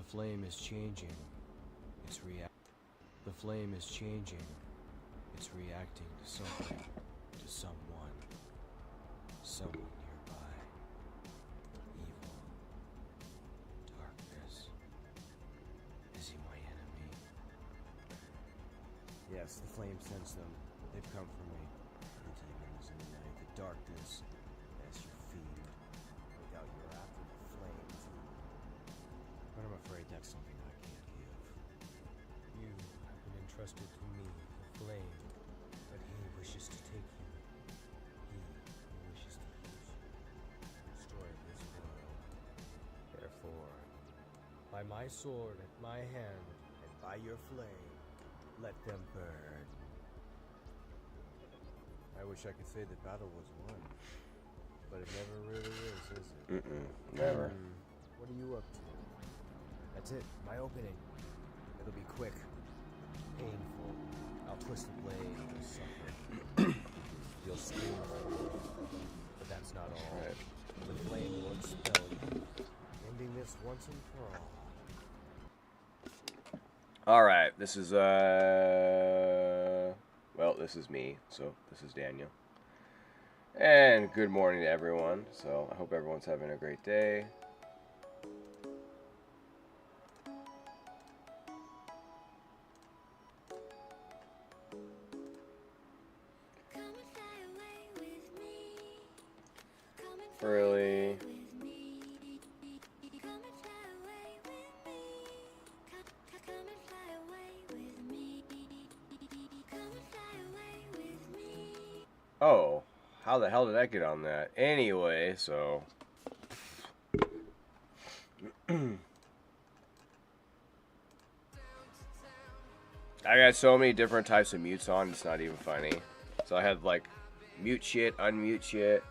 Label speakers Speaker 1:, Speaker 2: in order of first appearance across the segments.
Speaker 1: flame is changing. The flame is changing. It's reacting to something, to someone. Someone nearby. Evil. Darkness. Is he my enemy? Yes, the flame sends them. They've come for me. The demons in the night, the darkness. As you feed. Without you're after the flame too. But I'm afraid that's something I can't give. You have been entrusted to me, the flame. But he wishes to take you. He who wishes to use you. Destroy this world. Therefore, by my sword at my hand, and by your flame, let them burn. I wish I could say the battle was won. But it never really is it?
Speaker 2: Never.
Speaker 1: What are you up to? That's it, my opening. It'll be quick. Painful. I'll twist the blade, you'll suffer. You'll scream, but that's not all.
Speaker 2: Right.
Speaker 1: The flame will expel you, ending this once and for all.
Speaker 2: Alright, this is, well, this is me, so this is Daniel. And good morning to everyone, so I hope everyone's having a great day. Really? Oh, how the hell did I get on that? Anyway, so I got so many different types of mutes on, it's not even funny. So I had like mute shit, unmute shit.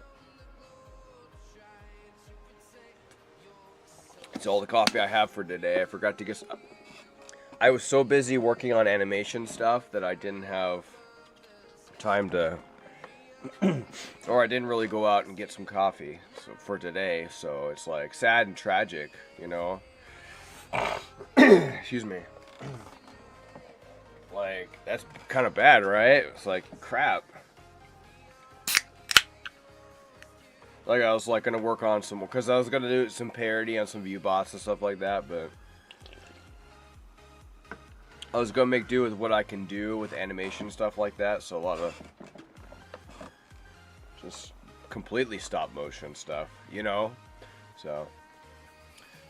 Speaker 2: It's all the coffee I have for today. I forgot to get I was so busy working on animation stuff that I didn't have time to or I didn't really go out and get some coffee for today, so it's like sad and tragic, you know. Excuse me. Like, that's kind of bad, right? It's like, crap. Like, I was like gonna work on some, because I was gonna do some parody on some view bots and stuff like that, but I was gonna make do with what I can do with animation stuff like that, so a lot of just completely stop motion stuff, you know. So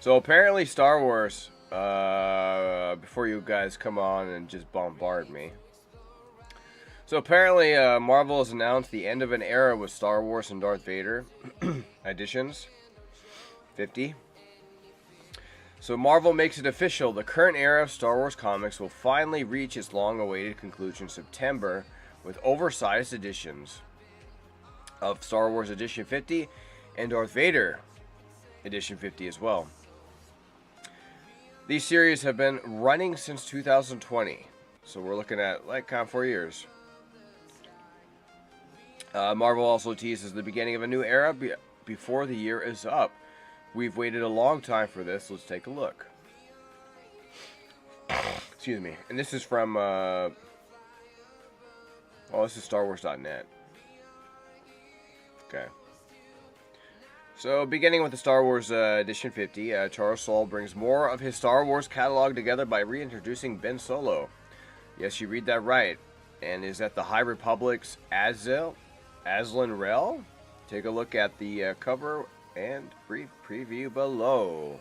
Speaker 2: apparently Star Wars, before you guys come on and just bombard me, so apparently Marvel has announced the end of an era with Star Wars and Darth Vader editions 50. So Marvel makes it official, the current era of Star Wars comics will finally reach its long-awaited conclusion in September with oversized editions of Star Wars Edition 50 and Darth Vader Edition 50 as well. These series have been running since 2020, so we're looking at like kind of 4 years. Marvel also teases the beginning of a new era before the year is up. We've waited a long time for this. Let's take a look. Excuse me. And this is from, this is StarWars.net. Okay. So, beginning with the Star Wars Edition 50, Charles Soule brings more of his Star Wars catalog together by reintroducing Ben Solo. Yes, you read that right. And is at the High Republic's Aslan Rel? Take a look at the cover and brief preview below.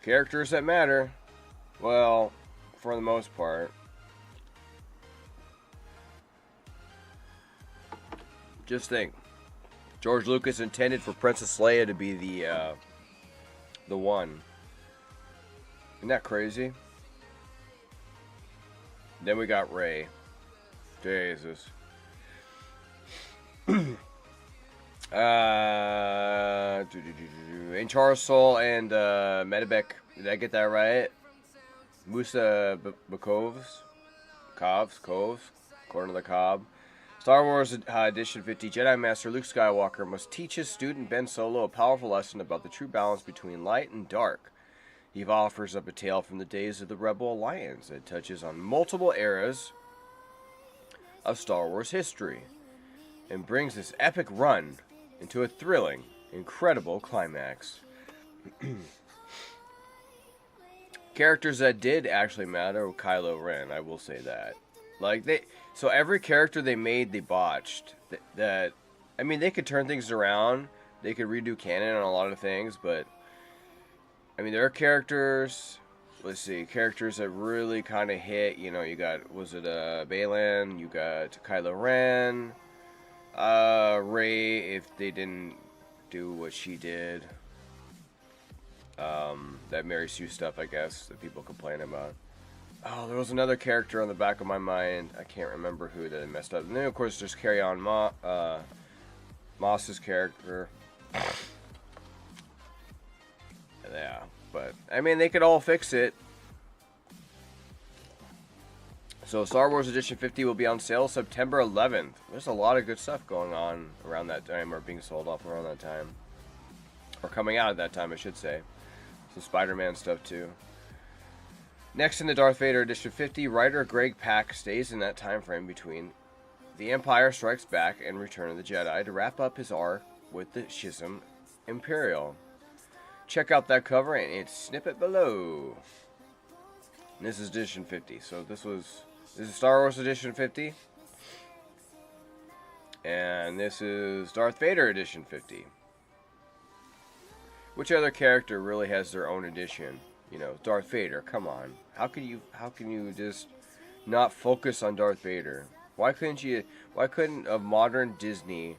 Speaker 2: Characters that matter. Well, for the most part. Just think. George Lucas intended for Princess Leia to be the one. Isn't that crazy? Then we got Rey. Jesus. And Charles Soule and Medebek, did I get that right? Musa Coves, according to the Cobb. Star Wars Edition 50, Jedi Master Luke Skywalker must teach his student Ben Solo a powerful lesson about the true balance between light and dark. He offers up a tale from the days of the Rebel Alliance that touches on multiple eras of Star Wars history and brings this epic run into a thrilling, incredible climax. Characters that did actually matter were Kylo Ren, I will say that. So every character they made, they botched. I mean, they could turn things around. They could redo canon on a lot of things, but I mean, there are characters. Let's see, characters that really kind of hit. You know, you got Baylan? You got Kylo Ren, Rey. If they didn't do what she did, that Mary Sue stuff, I guess, that people complain about. Oh, there was another character on the back of my mind. I can't remember who that I messed up. And then, of course, there's Carry On Moss's character. Yeah, but, I mean, they could all fix it. So, Star Wars Edition 50 will be on sale September 11th. There's a lot of good stuff going on around that time, or being sold off around that time. Or coming out at that time, I should say. Some Spider-Man stuff, too. Next in the Darth Vader Edition 50, writer Greg Pak stays in that time frame between The Empire Strikes Back and Return of the Jedi to wrap up his arc with the Schism Imperial. Check out that cover and its snippet below. And this is Edition 50. So this is Star Wars Edition 50. And this is Darth Vader Edition 50. Which other character really has their own edition? You know, Darth Vader, come on. How can you just not focus on Darth Vader? Why couldn't a modern Disney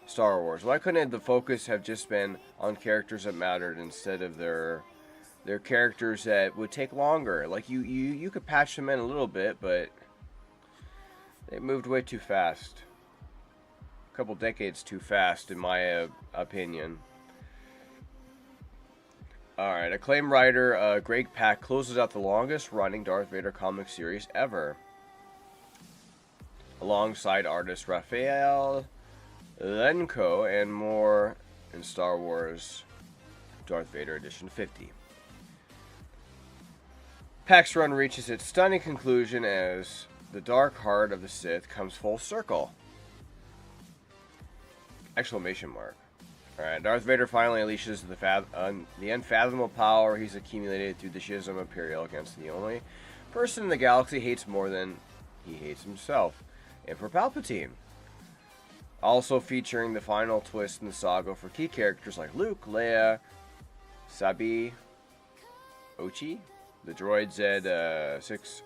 Speaker 2: Star Wars, why couldn't the focus have just been on characters that mattered instead of their characters that would take longer? Like, you could patch them in a little bit, but they moved way too fast. A couple decades too fast, in my opinion. Alright, acclaimed writer Greg Pak closes out the longest running Darth Vader comic series ever. Alongside artist Raphael Lenko and more in Star Wars Darth Vader Edition 50. Pak's run reaches its stunning conclusion as the dark heart of the Sith comes full circle. Exclamation mark. Alright, Darth Vader finally unleashes the unfathomable power he's accumulated through the Schism Imperial against the only person in the galaxy he hates more than he hates himself, Emperor Palpatine. Also featuring the final twist in the saga for key characters like Luke, Leia, Sabi, Ochi, the droid Z6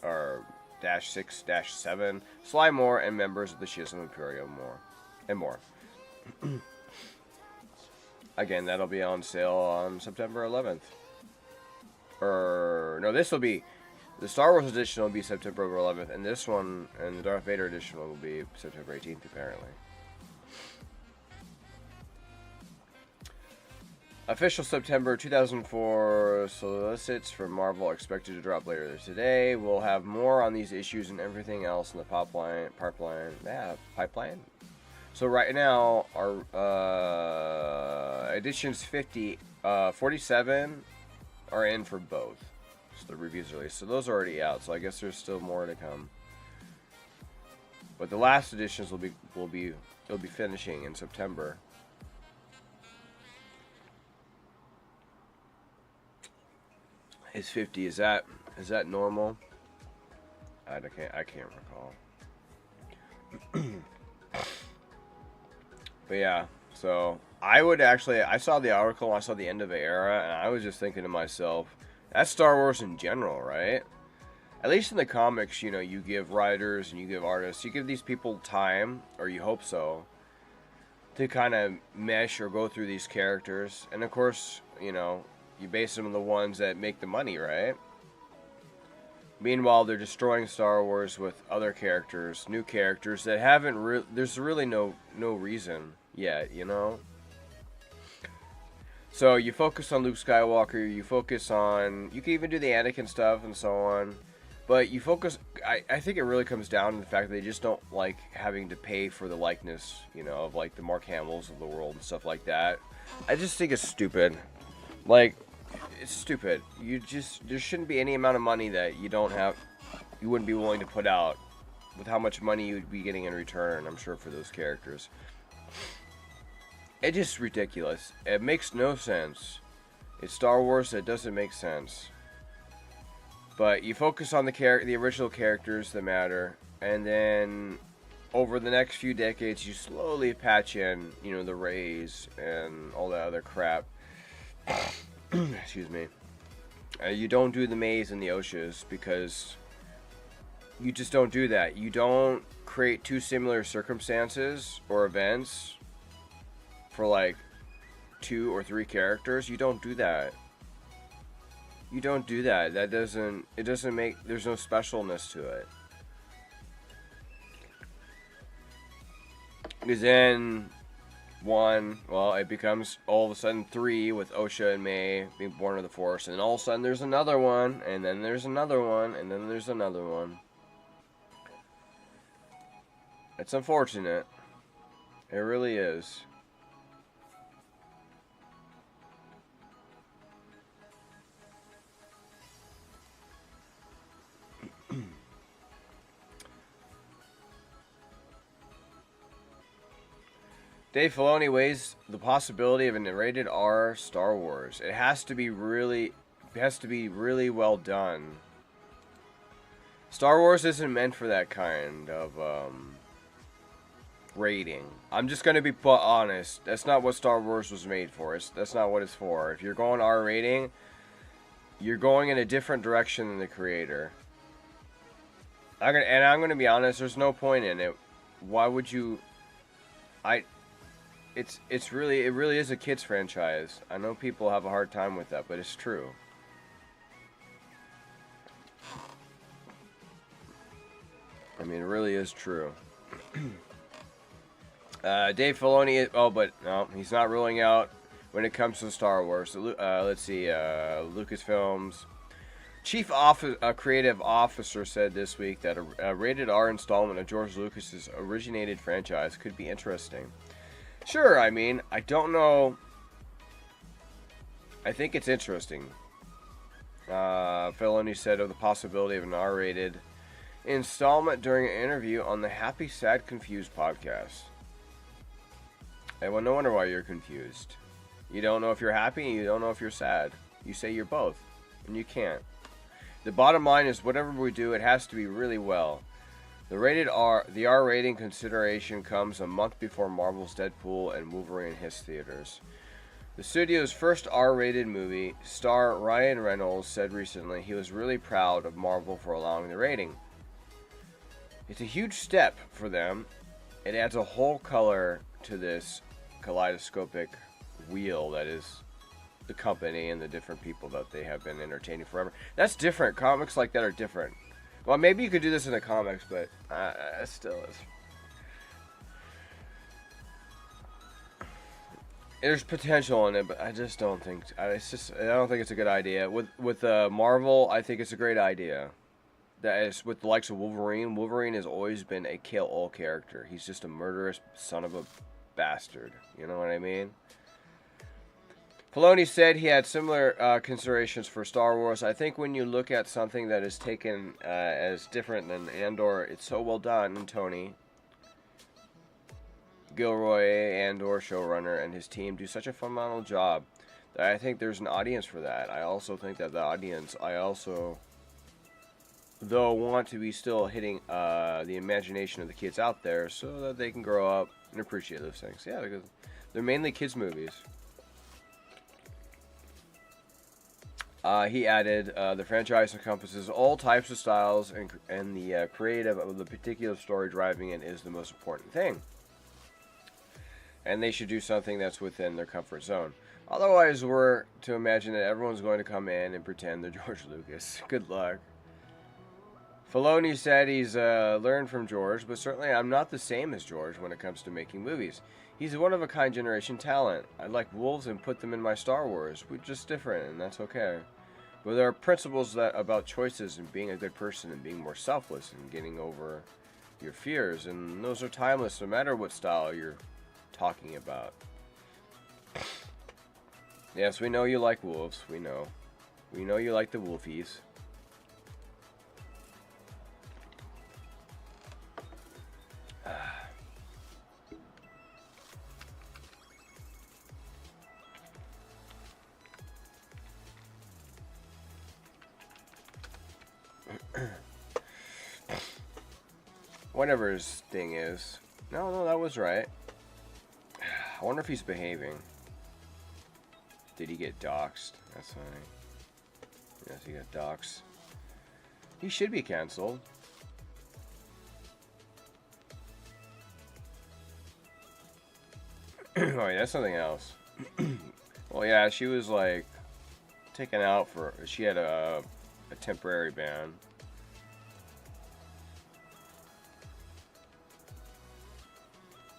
Speaker 2: or -6-7, Sly Moore, and members of the Schism Imperial more. Again, that'll be on sale on September 11th. The Star Wars edition will be September 11th, and this one, and the Darth Vader edition will be September 18th, apparently. Official September 2004 solicits from Marvel are expected to drop later today. We'll have more on these issues and everything else in the pipeline. So right now, our editions 47 are in for both. So the reviews are released. So those are already out. So I guess there's still more to come. But the last editions will be finishing in September. Is 50? Is that normal? I can't recall. But yeah, so I saw the article, I saw the end of the era, and I was just thinking to myself, that's Star Wars in general, right? At least in the comics, you know, you give writers and you give artists, you give these people time, or you hope so, to kind of mesh or go through these characters. And of course, you know, you base them on the ones that make the money, right? Meanwhile, they're destroying Star Wars with other characters, new characters that haven't there's really no reason yet, you know? So you focus on Luke Skywalker, you can even do the Anakin stuff and so on, but you focus, I think it really comes down to the fact that they just don't like having to pay for the likeness, you know, of like the Mark Hamills of the world and stuff like that. I just think it's stupid. Like, It's stupid. There shouldn't be any amount of money that you wouldn't be willing to put out with how much money you'd be getting in return, I'm sure, for those characters. It's just ridiculous. It makes no sense. It's Star Wars, so it doesn't make sense. But you focus on the original characters that matter, and then over the next few decades, you slowly patch in, the Reys and all that other crap. Excuse me. You don't do the Mays and the Oshas because you just don't do that. You don't create two similar circumstances or events for like 2 or 3 characters. You don't do that. You don't do that. It doesn't make, there's no specialness to it. Because then it becomes all of a sudden 3 with Osha and May being born of the Force, and then all of a sudden there's another one, and then there's another one, and then there's another one. It's unfortunate. It really is. Dave Filoni weighs the possibility of a rated R Star Wars. It has to be really well done. Star Wars isn't meant for that kind of rating. I'm just gonna be honest. That's not what Star Wars was made for. That's not what it's for. If you're going R rating, you're going in a different direction than the creator. I'm gonna be honest. There's no point in it. Why would you? It really is a kids franchise. I know people have a hard time with that, but it's true. I mean, it really is true. Dave Filoni, but no, he's not ruling out when it comes to Star Wars. So, let's see, Lucasfilm's chief creative officer said this week that a rated R installment of George Lucas's originated franchise could be interesting. Sure, I mean, I don't know. I think it's interesting. Filoni said of the possibility of an R-rated installment during an interview on the Happy, Sad, Confused podcast. Hey, well, no wonder why you're confused. You don't know if you're happy and you don't know if you're sad. You say you're both, and you can't. The bottom line is whatever we do, it has to be really well. The R rating consideration comes a month before Marvel's Deadpool and Wolverine hits theaters. The studio's first R-rated movie, star Ryan Reynolds said recently he was really proud of Marvel for allowing the rating. It's a huge step for them. It adds a whole color to this kaleidoscopic wheel that is the company and the different people that they have been entertaining forever. That's different. Comics like that are different. Well, maybe you could do this in the comics, but still is. There's potential in it, but I just don't think. I don't think it's a good idea. With Marvel, I think it's a great idea. That is with the likes of Wolverine. Wolverine has always been a kill-all character. He's just a murderous son of a bastard. You know what I mean? Filoni said he had similar considerations for Star Wars. I think when you look at something that is taken as different than Andor, it's so well done. And Tony Gilroy, Andor showrunner, and his team do such a phenomenal job that I think there's an audience for that. I also think that the audience, though, want to be still hitting the imagination of the kids out there so that they can grow up and appreciate those things. Yeah, because they're mainly kids' movies. He added, the franchise encompasses all types of styles, and the creative of the particular story driving it is the most important thing. And they should do something that's within their comfort zone. Otherwise, we're to imagine that everyone's going to come in and pretend they're George Lucas. Good luck. Filoni said he's learned from George, but certainly I'm not the same as George when it comes to making movies. He's a one-of-a-kind generation talent. I like wolves and put them in my Star Wars. We're just different, and that's okay. But there are principles about choices and being a good person and being more selfless and getting over your fears, and those are timeless no matter what style you're talking about. Yes, we know you like wolves. We know. We know you like the wolfies. Whatever his thing is. No, that was right. I wonder if he's behaving. Did he get doxxed? That's fine. Yes, he got doxxed. He should be canceled. Oh, yeah, that's something else. Well, yeah, she was like taken out for. She had a temporary ban.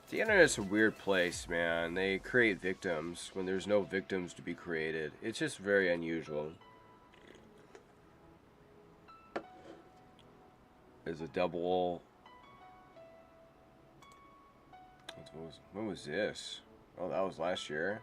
Speaker 2: The internet's a weird place, man. They create victims when there's no victims to be created. It's just very unusual. There's a double. When was this? Oh, that was last year.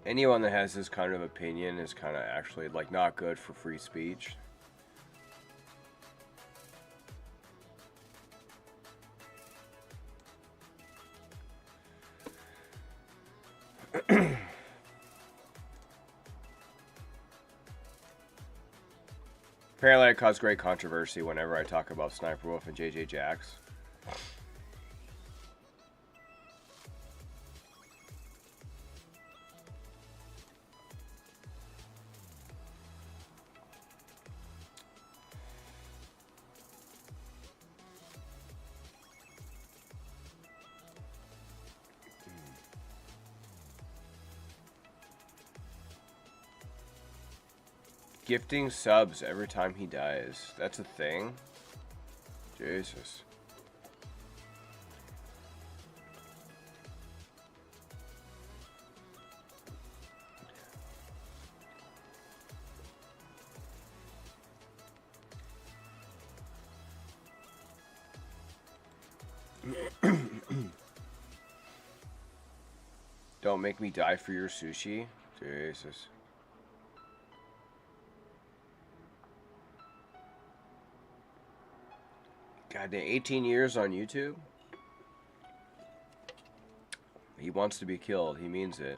Speaker 2: Anyone that has this kind of opinion is kind of actually like not good for free speech. Apparently I cause great controversy whenever I talk about Sniper Wolf and JJ Jax. Gifting subs every time he dies. That's a thing? Jesus. Don't make me die for your sushi? Jesus. God damn, 18 years on YouTube? He wants to be killed. He means it.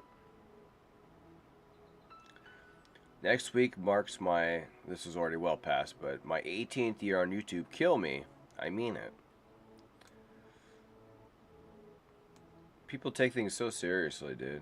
Speaker 2: Next week marks my, this is already well past, but my 18th year on YouTube. Kill me. I mean it. People take things so seriously, dude.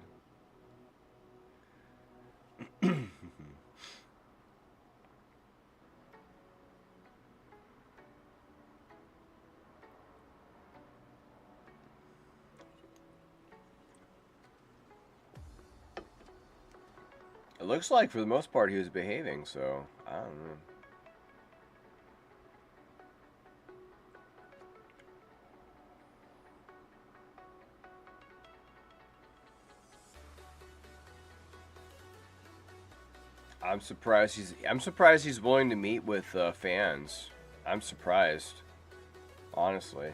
Speaker 2: It looks like for the most part he was behaving, so I don't know. I'm surprised he's willing to meet with fans. I'm surprised, honestly.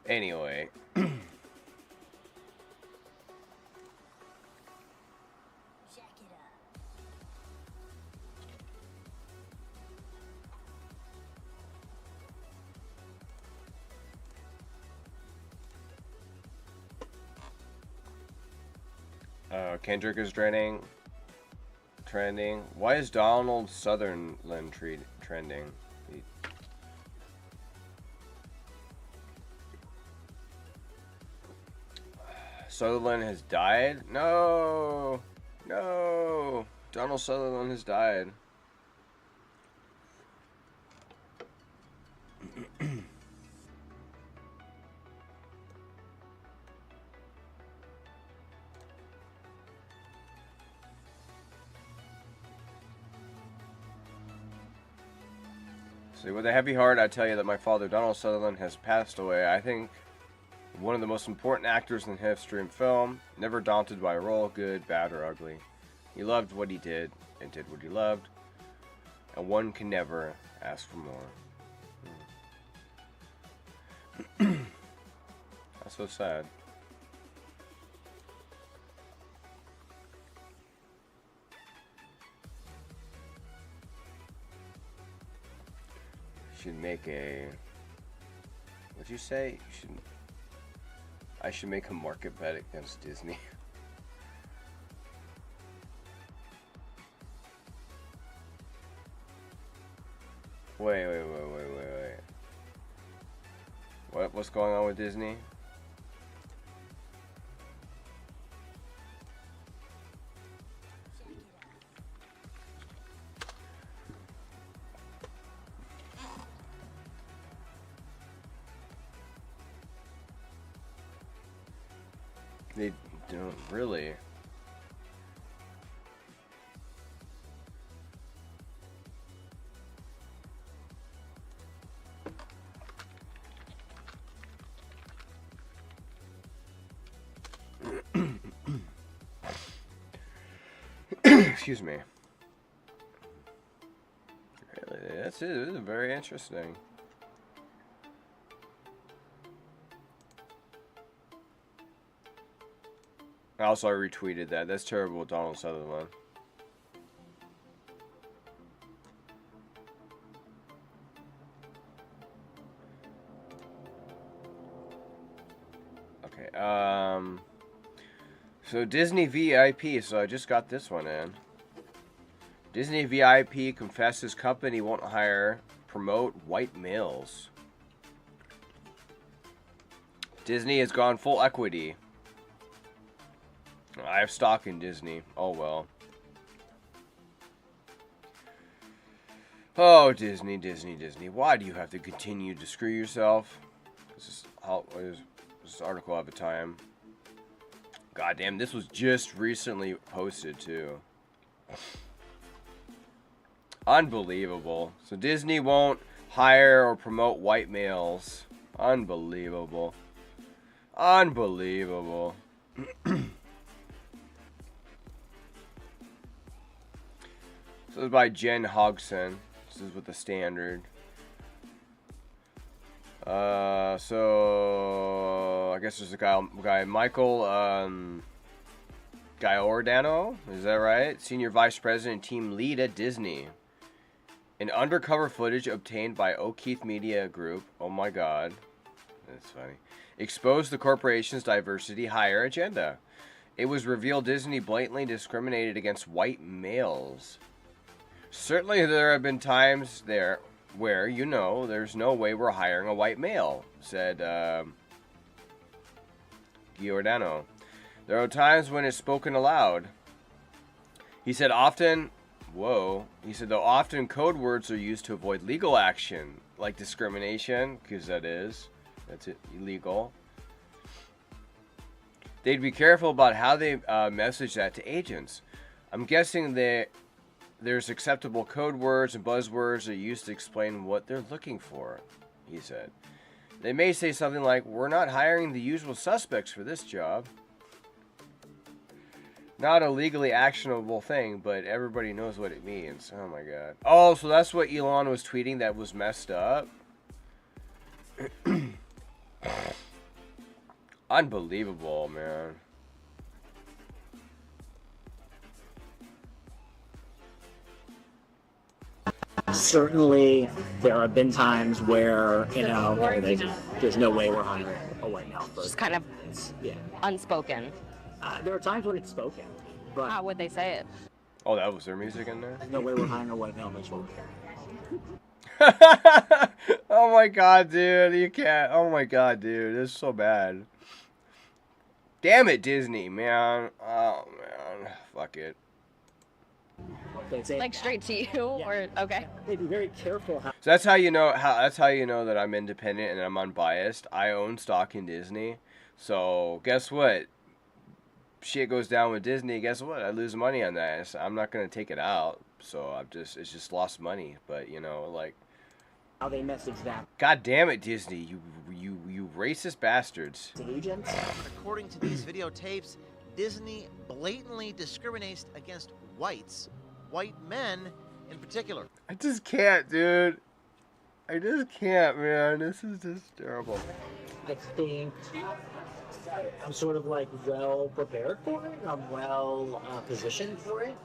Speaker 2: Anyway. Kendrick is trending. Why is Donald Sutherland trending? Sutherland has died? No! No! Donald Sutherland has died. So with a heavy heart, I tell you that my father, Donald Sutherland, has passed away. I think one of the most important actors in the history of film, never daunted by a role, good, bad, or ugly. He loved what he did and did what he loved, and one can never ask for more. That's so sad. Should make a... What'd you say? You should... I should make a market bet against Disney. Wait. What's going on with Disney? They don't really. Excuse me. Really, that's it. This is very interesting. Also, I retweeted that. That's terrible, Donald Sutherland. Okay, so Disney VIP, so I just got this one in. Disney VIP confesses company won't promote white males. Disney has gone full equity. I have stock in Disney. Oh well. Oh, Disney. Why do you have to continue to screw yourself? This article have a time. God damn, this was just recently posted too. Unbelievable. So Disney won't hire or promote white males. Unbelievable. Unbelievable. So this is by Jen Hogson. This is with the Standard. So I guess there's a guy Michael Giordano, is that right? Senior Vice President and Team Lead at Disney. An undercover footage obtained by O'Keefe Media Group. Oh my God, that's funny. Exposed the corporation's diversity hire agenda. It was revealed Disney blatantly discriminated against white males. Certainly there have been times there where, you know, there's no way we're hiring a white male, said Giordano. There are times when it's spoken aloud. He said though often code words are used to avoid legal action, like discrimination, because that's illegal. They'd be careful about how they message that to agents. I'm guessing there's acceptable code words and buzzwords that are used to explain what they're looking for, he said. They may say something like, we're not hiring the usual suspects for this job. Not a legally actionable thing, but everybody knows what it means. Oh my God. Oh, so that's what Elon was tweeting that was messed up? Unbelievable, man.
Speaker 3: Certainly, there have been times where, there's no way we're hiring a white male person.
Speaker 4: Just kind of unspoken.
Speaker 3: There are times when it's spoken, but
Speaker 4: How would they say it?
Speaker 2: Oh, that was their music in there?
Speaker 3: no way we're hiring a white male person.
Speaker 2: Oh my God, dude. You can't. Oh my God, dude. This is so bad. Damn it, Disney, man. Oh, man. Fuck it.
Speaker 4: Like straight to you, or okay?
Speaker 3: They'd be very careful how.
Speaker 2: So that's how you know that I'm independent and I'm unbiased. I own stock in Disney. So guess what? Shit goes down with Disney. Guess what? I lose money on that. So I'm not gonna take it out. So it's just lost money. But
Speaker 3: how they message that
Speaker 2: God damn it, Disney, you racist bastards.
Speaker 3: to agents.
Speaker 5: According to these videotapes, Disney blatantly discriminates against white men in particular.
Speaker 2: I just can't, dude. I just can't, man. This is just terrible.
Speaker 3: I think I'm sort of like well prepared for it. I'm well positioned for it.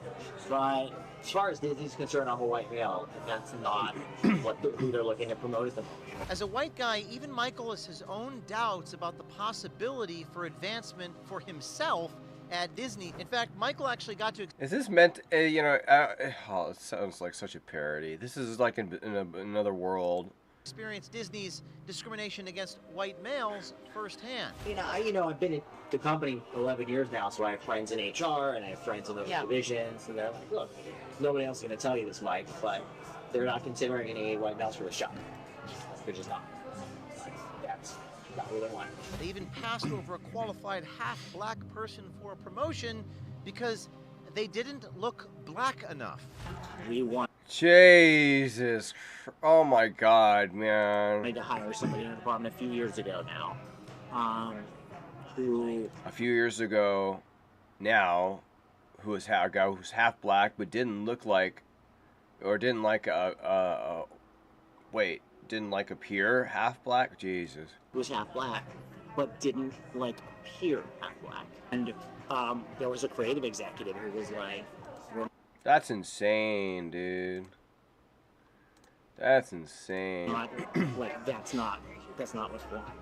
Speaker 3: But as far as Disney's concerned, I'm a white male. And that's not who they're looking to promote at the moment.
Speaker 5: As a white guy, even Michael has his own doubts about the possibility for advancement for himself at Disney. In fact, Michael actually got to...
Speaker 2: Is this meant, oh, it sounds like such a parody. This is like in another world.
Speaker 5: Experience Disney's discrimination against white males firsthand.
Speaker 3: I've been at the company 11 years now, so I have friends in HR and I have friends in those divisions, and they're like, look, nobody else is going to tell you this, Mike, but they're not considering any white males for the job. They're just not. That's not what they want.
Speaker 5: They even passed over a qualified half-black person for a promotion because they didn't look black enough.
Speaker 3: We want
Speaker 2: Jesus. Oh my God, man.
Speaker 3: to hire somebody in the department a few years ago now.
Speaker 2: A few years ago now, a guy who's half black but didn't look like, or didn't like didn't like appear half black? Jesus.
Speaker 3: Was half black, but didn't appear half black. And there was a creative executive who was like,
Speaker 2: that's insane, dude. That's insane.
Speaker 3: that's not what's wrong.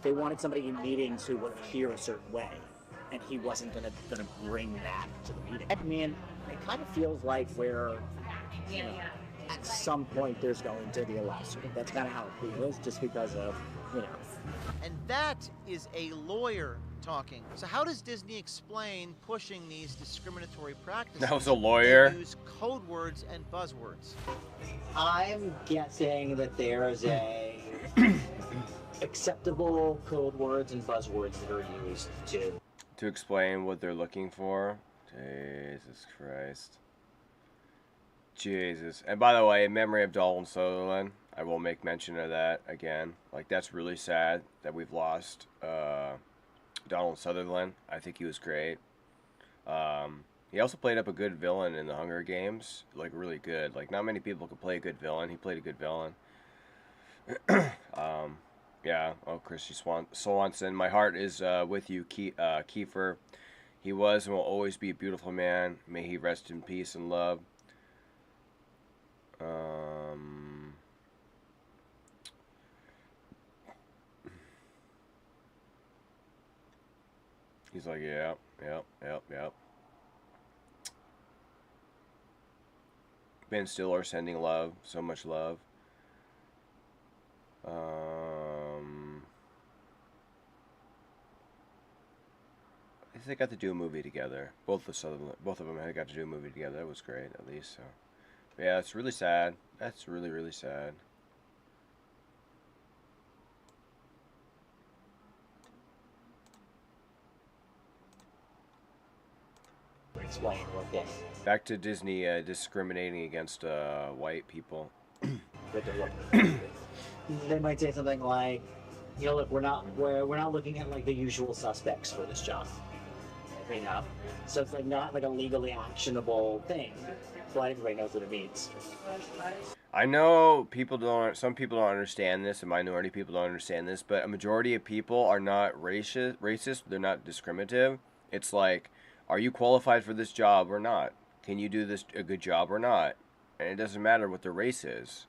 Speaker 3: They wanted somebody in meetings who would appear a certain way, and he wasn't gonna bring that to the meeting. I mean, it kind of feels like at some point there's going to be a lawsuit. That's kind of how it feels, just because of,
Speaker 5: And that is a lawyer talking. So how does Disney explain pushing these discriminatory practices?
Speaker 2: That was a lawyer.
Speaker 5: They use code words and buzzwords.
Speaker 3: I'm guessing that there is a acceptable code words and buzzwords that are used to
Speaker 2: explain what they're looking for. Jesus Christ. Jesus. And by the way, in memory of Donald Sutherland, I will make mention of that again. That's really sad that we've lost Donald Sutherland. I think he was great. He also played up a good villain in the Hunger Games. Really good. Not many people could play a good villain. He played a good villain. Yeah. Oh, Christy Swanson. My heart is with you, Kiefer. He was and will always be a beautiful man. May he rest in peace and love. He's like, yep. Ben Stiller sending love, so much love. They got to do a movie together. Both of them had got to do a movie together. That was great, at least. So, but yeah, it's really sad. That's really, really sad.
Speaker 3: explain what this.
Speaker 2: Back to Disney discriminating against white people.
Speaker 3: They might say something like, look, we're not looking at the usual suspects for this job. So it's not a legally actionable thing. So everybody knows what it means.
Speaker 2: I know some people don't understand this, and minority people don't understand this, but a majority of people are not racist, they're not discriminative. It's are you qualified for this job or not? Can you do this a good job or not? And it doesn't matter what the race is.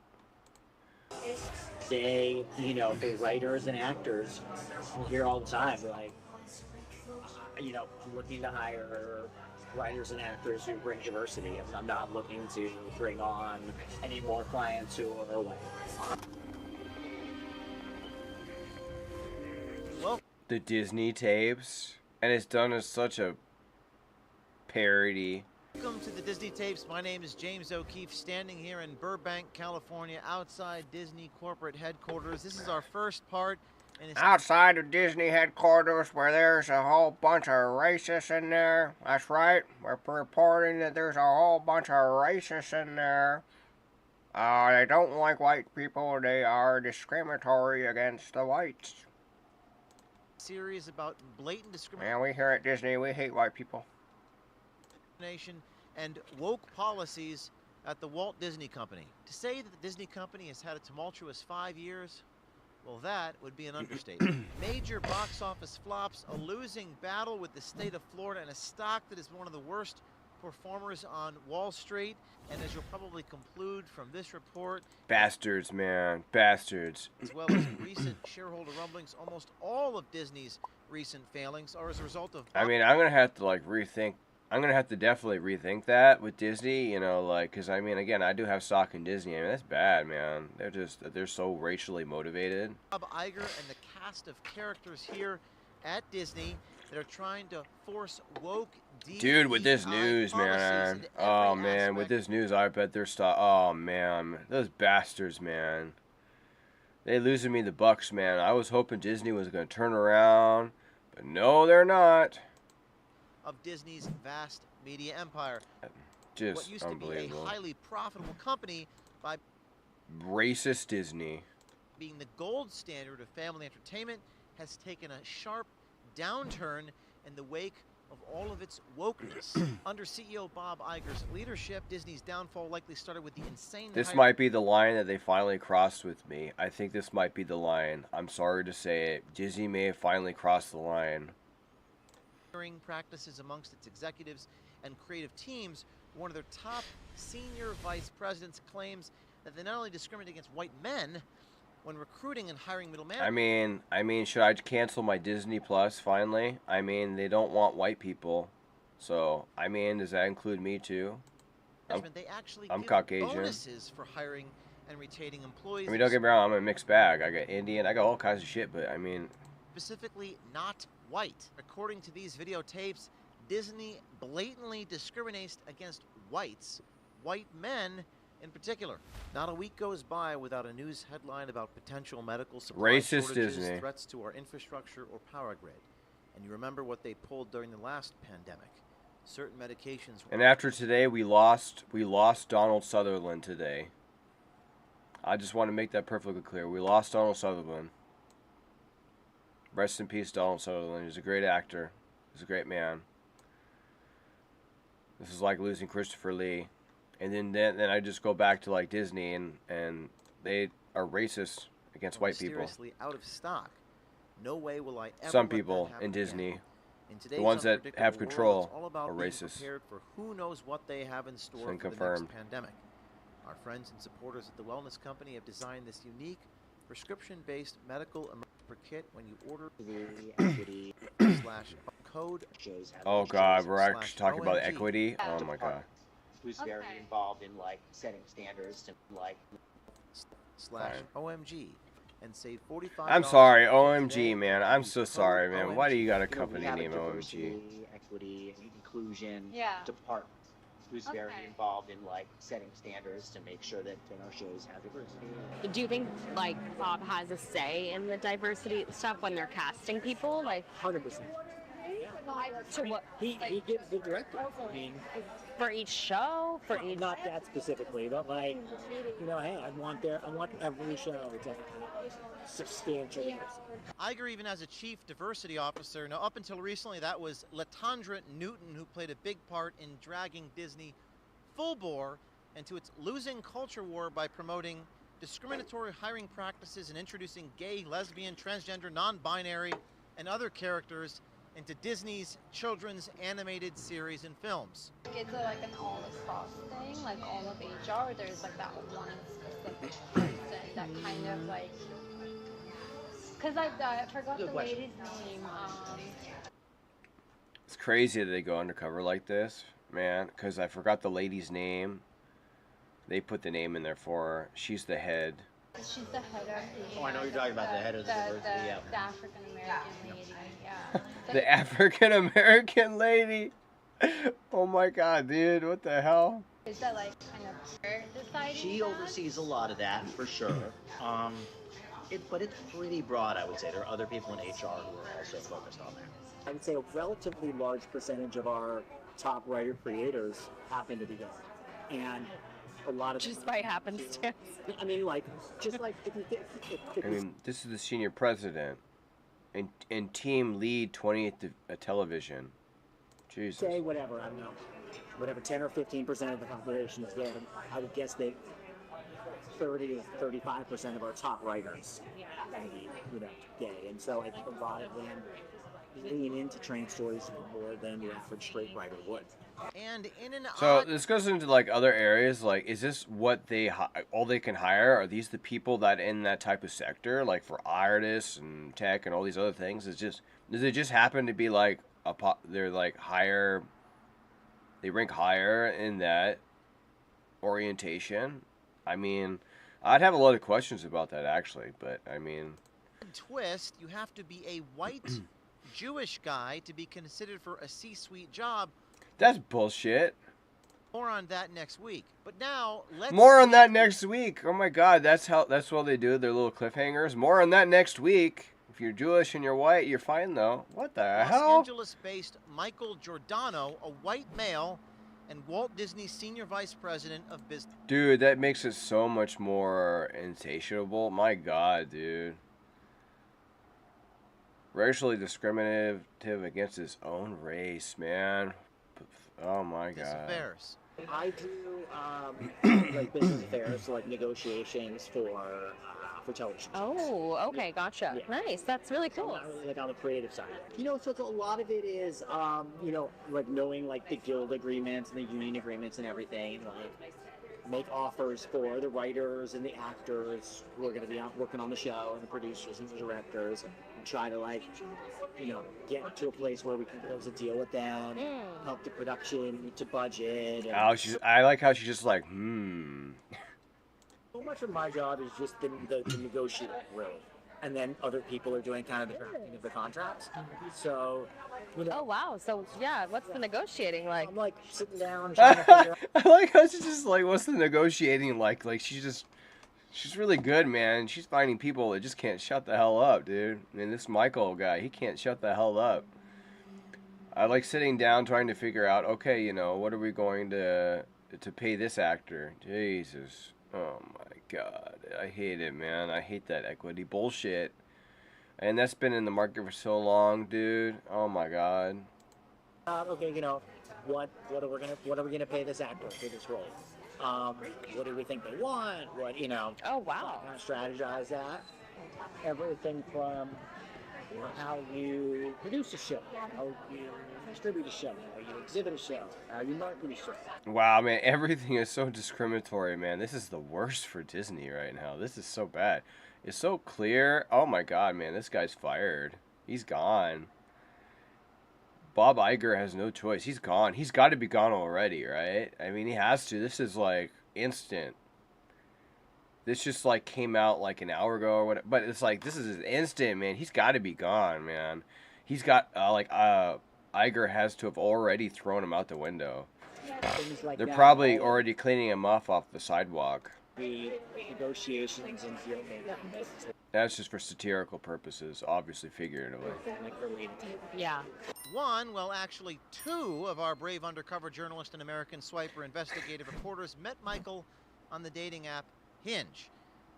Speaker 3: The writers and actors hear all the time, I'm looking to hire writers and actors who bring diversity. I'm not looking to bring on any more clients who are white.
Speaker 5: Well,
Speaker 2: the Disney tapes, and it's done as such a parody.
Speaker 5: welcome to the Disney Tapes. My name is James O'Keefe, standing here in Burbank, California, outside Disney corporate headquarters. This is our first part. And it's
Speaker 2: outside of Disney headquarters, where there's a whole bunch of racists in there. That's right. We're reporting that there's a whole bunch of racists in there. They don't like white people. They are discriminatory against the whites.
Speaker 5: Series about blatant discrimination.
Speaker 2: Man, we here at Disney, we hate white people.
Speaker 5: And woke policies at the Walt Disney Company. To say that the Disney Company has had a tumultuous 5 years, well, that would be an understatement. Major box office flops, a losing battle with the state of Florida, and a stock that is one of the worst performers on Wall Street. And as you'll probably conclude from this report,
Speaker 2: bastards, man, bastards.
Speaker 5: As well as recent shareholder rumblings, almost all of Disney's recent failings are as a result of...
Speaker 2: I mean, I'm going to have to, like, rethink. I'm going to have to definitely rethink that with Disney, you know, like, because, I mean, again, I do have stock in Disney. I mean, that's bad, man. They're so racially motivated.
Speaker 5: Bob Iger and the cast of characters here at Disney that are trying to force woke
Speaker 2: Dude, with this news, man. Oh, man, with this news, I bet they're oh, man. Those bastards, man. They losing me the bucks, man. I was hoping Disney was going to turn around, but no, they're not.
Speaker 5: Of Disney's vast media empire.
Speaker 2: Just
Speaker 5: what used to be a highly profitable company by
Speaker 2: racist Disney
Speaker 5: being the gold standard of family entertainment has taken a sharp downturn in the wake of all of its wokeness. Under CEO Bob Iger's leadership, Disney's downfall likely started with the insane...
Speaker 2: This might be the line that they finally crossed with me. I think this might be the line. I'm sorry to say it. Disney may have finally crossed the line.
Speaker 5: Practices amongst its executives and creative teams. One of their top senior vice presidents claims that they not only discriminate against white men when recruiting and hiring middle management.
Speaker 2: I mean, should I cancel my Disney Plus finally? I mean, they don't want white people. So, I mean, does that include me too?
Speaker 5: They actually
Speaker 2: I'm
Speaker 5: give
Speaker 2: Caucasian.
Speaker 5: bonuses for hiring and retaining employees.
Speaker 2: I mean, don't get me wrong, I'm a mixed bag. I got Indian, I got all kinds of shit, but I mean...
Speaker 5: Specifically not white. According to these videotapes, Disney blatantly discriminates against whites, white men in particular. Not a week goes by without a news headline about potential medical supply
Speaker 2: racist
Speaker 5: shortages,
Speaker 2: Disney.
Speaker 5: threats to our infrastructure or power grid. And you remember what they pulled during the last pandemic. Certain medications were...
Speaker 2: And after today, we lost Donald Sutherland today. I just want to make that perfectly clear. We lost Donald Sutherland. Rest in peace, Donald Sutherland. He's a great actor. He's a great man. This is like losing Christopher Lee. And then I just go back to like Disney and they are racist against white people.
Speaker 5: Mysteriously out of stock. No way will I ever
Speaker 2: Some
Speaker 5: let
Speaker 2: people
Speaker 5: that happen
Speaker 2: in Disney,
Speaker 5: again. In today's
Speaker 2: the ones that
Speaker 5: unpredictable
Speaker 2: have
Speaker 5: world,
Speaker 2: control,
Speaker 5: it's all about
Speaker 2: are
Speaker 5: being
Speaker 2: racist.
Speaker 5: prepared for who knows what they have in store for the
Speaker 2: confirmed.
Speaker 5: next pandemic. Our friends and supporters at the Wellness Company have designed this unique prescription-based medical emergency kit when you order the equity /code.
Speaker 2: Oh God, we're actually talking about equity. Oh my God.
Speaker 3: Who's very involved in like setting standards to like
Speaker 5: /OMG and save $45.
Speaker 2: I'm sorry, OMG, man. I'm so sorry, man. Why do you got a company named OMG?
Speaker 3: Equity, inclusion department who's very involved in like setting standards to make sure that our shows have diversity.
Speaker 4: Do you think like Bob has a say in the diversity stuff when they're casting people? Like
Speaker 3: 100%.
Speaker 4: to what?
Speaker 3: He gives the directive. I mean,
Speaker 4: For each show? For each...
Speaker 3: not that specifically, but like, you know, hey, I want every show to have substantial diversity.
Speaker 5: Iger even has a chief diversity officer. Now, up until recently, that was Latondra Newton, who played a big part in dragging Disney full bore into its losing culture war by promoting discriminatory hiring practices and introducing gay, lesbian, transgender, non-binary, and other characters into Disney's children's animated series and films.
Speaker 6: It's like an all-across thing, like all of HR, there's like that one specific person that kind of like, because I forgot the lady's name.
Speaker 2: It's crazy that they go undercover like this, man, because I forgot the lady's name. They put the name in there for her. She's the head.
Speaker 6: She's the head of the...
Speaker 3: Oh, I know you're talking about the head of the diversity, yeah.
Speaker 6: The African-American lady, yeah.
Speaker 2: The African-American lady? Oh my God, dude, what the hell?
Speaker 6: Is that like kind of her deciding
Speaker 3: She
Speaker 6: that?
Speaker 3: oversees a lot of that, for sure. But it's pretty broad, I would say. There are other people in HR who are also focused on that. I would say a relatively large percentage of our top writer creators happen to be women. And a lot of
Speaker 4: Just by happenstance.
Speaker 3: I mean, like, just like if you think, if
Speaker 2: I mean, this is the senior president and team lead 20th television. Jesus.
Speaker 3: say whatever, I don't know, whatever 10 or 15% of the population is gay, I would guess that 30 to 35% of our top writers are gonna be, gay, and so I think a lot of them lean into trans stories more than the average straight writer would.
Speaker 5: And in an
Speaker 2: So
Speaker 5: odd
Speaker 2: this goes into like other areas. Like, is this what they all they can hire? Are these the people that in that type of sector, like for artists and tech and all these other things? Does it just happen to be like they're like higher? They rank higher in that orientation. I mean, I'd have a lot of questions about that actually, but I mean,
Speaker 5: twist, you have to be a white Jewish guy to be considered for a C-suite job.
Speaker 2: that's bullshit.
Speaker 5: More on that next week. But now let's
Speaker 2: More on that next week. Oh my God, that's what they do. Their little cliffhangers. More on that next week. If you're Jewish and you're white, you're fine though. What the
Speaker 5: Los
Speaker 2: hell?
Speaker 5: Angeles-based Michael Giordano, a white male and Walt Disney's senior vice president of business.
Speaker 2: Dude, that makes it so much more insatiable. My God, dude. Racially discriminative against his own race, man. Oh my God.
Speaker 5: Affairs.
Speaker 3: I do like business affairs, so like negotiations for television.
Speaker 4: Oh, okay, gotcha.
Speaker 3: Yeah.
Speaker 4: Nice. That's really
Speaker 3: So
Speaker 4: cool.
Speaker 3: not really like on the creative side. So it's a lot of it is, like knowing like the guild agreements and the union agreements and everything, and like make offers for the writers and the actors who are going to be out working on the show, and the producers and the directors, and try to like, get to a place where we can close a deal with them, help the production to budget. And
Speaker 2: I like how she's just like,
Speaker 3: so much of my job is just the negotiating, really. And then other people are doing kind of the drafting of the contracts. So,
Speaker 4: Oh, wow. So, yeah, what's the negotiating like?
Speaker 3: I'm like sitting down trying to figure out.
Speaker 2: I like how she's just like, what's the negotiating like? Like she's really good, man. She's finding people that just can't shut the hell up, dude. And this Michael guy, he can't shut the hell up. I like sitting down trying to figure out, okay, what are we going to pay this actor? Jesus. Oh my God. I hate it, man. I hate that equity bullshit. And that's been in the market for so long, dude. Oh my God.
Speaker 3: Okay, what are we gonna pay this actor for this role? What do we think they want?
Speaker 4: Oh, wow.
Speaker 3: Kind of strategize that. Everything from how you produce a show, how you distribute a show, how you exhibit a show, how you market a show.
Speaker 2: Wow, man, everything is so discriminatory, man. This is the worst for Disney right now. This is so bad. It's so clear. Oh my God, man, this guy's fired. He's gone. Bob Iger has no choice. He's gone. He's got to be gone already, right? I mean, he has to. This is like instant. This just like came out like an hour ago or whatever. But it's like, this is instant, man. He's got to be gone, man. He's got, Iger has to have already thrown him out the window.
Speaker 3: Things like
Speaker 2: They're
Speaker 3: that.
Speaker 2: probably already cleaning him off the sidewalk.
Speaker 3: The negotiations and deal making.
Speaker 2: That's just for satirical purposes, obviously figuratively.
Speaker 4: Yeah.
Speaker 5: One, well, actually two of our brave undercover journalist and American swiper investigative reporters met Michael on the dating app Hinge.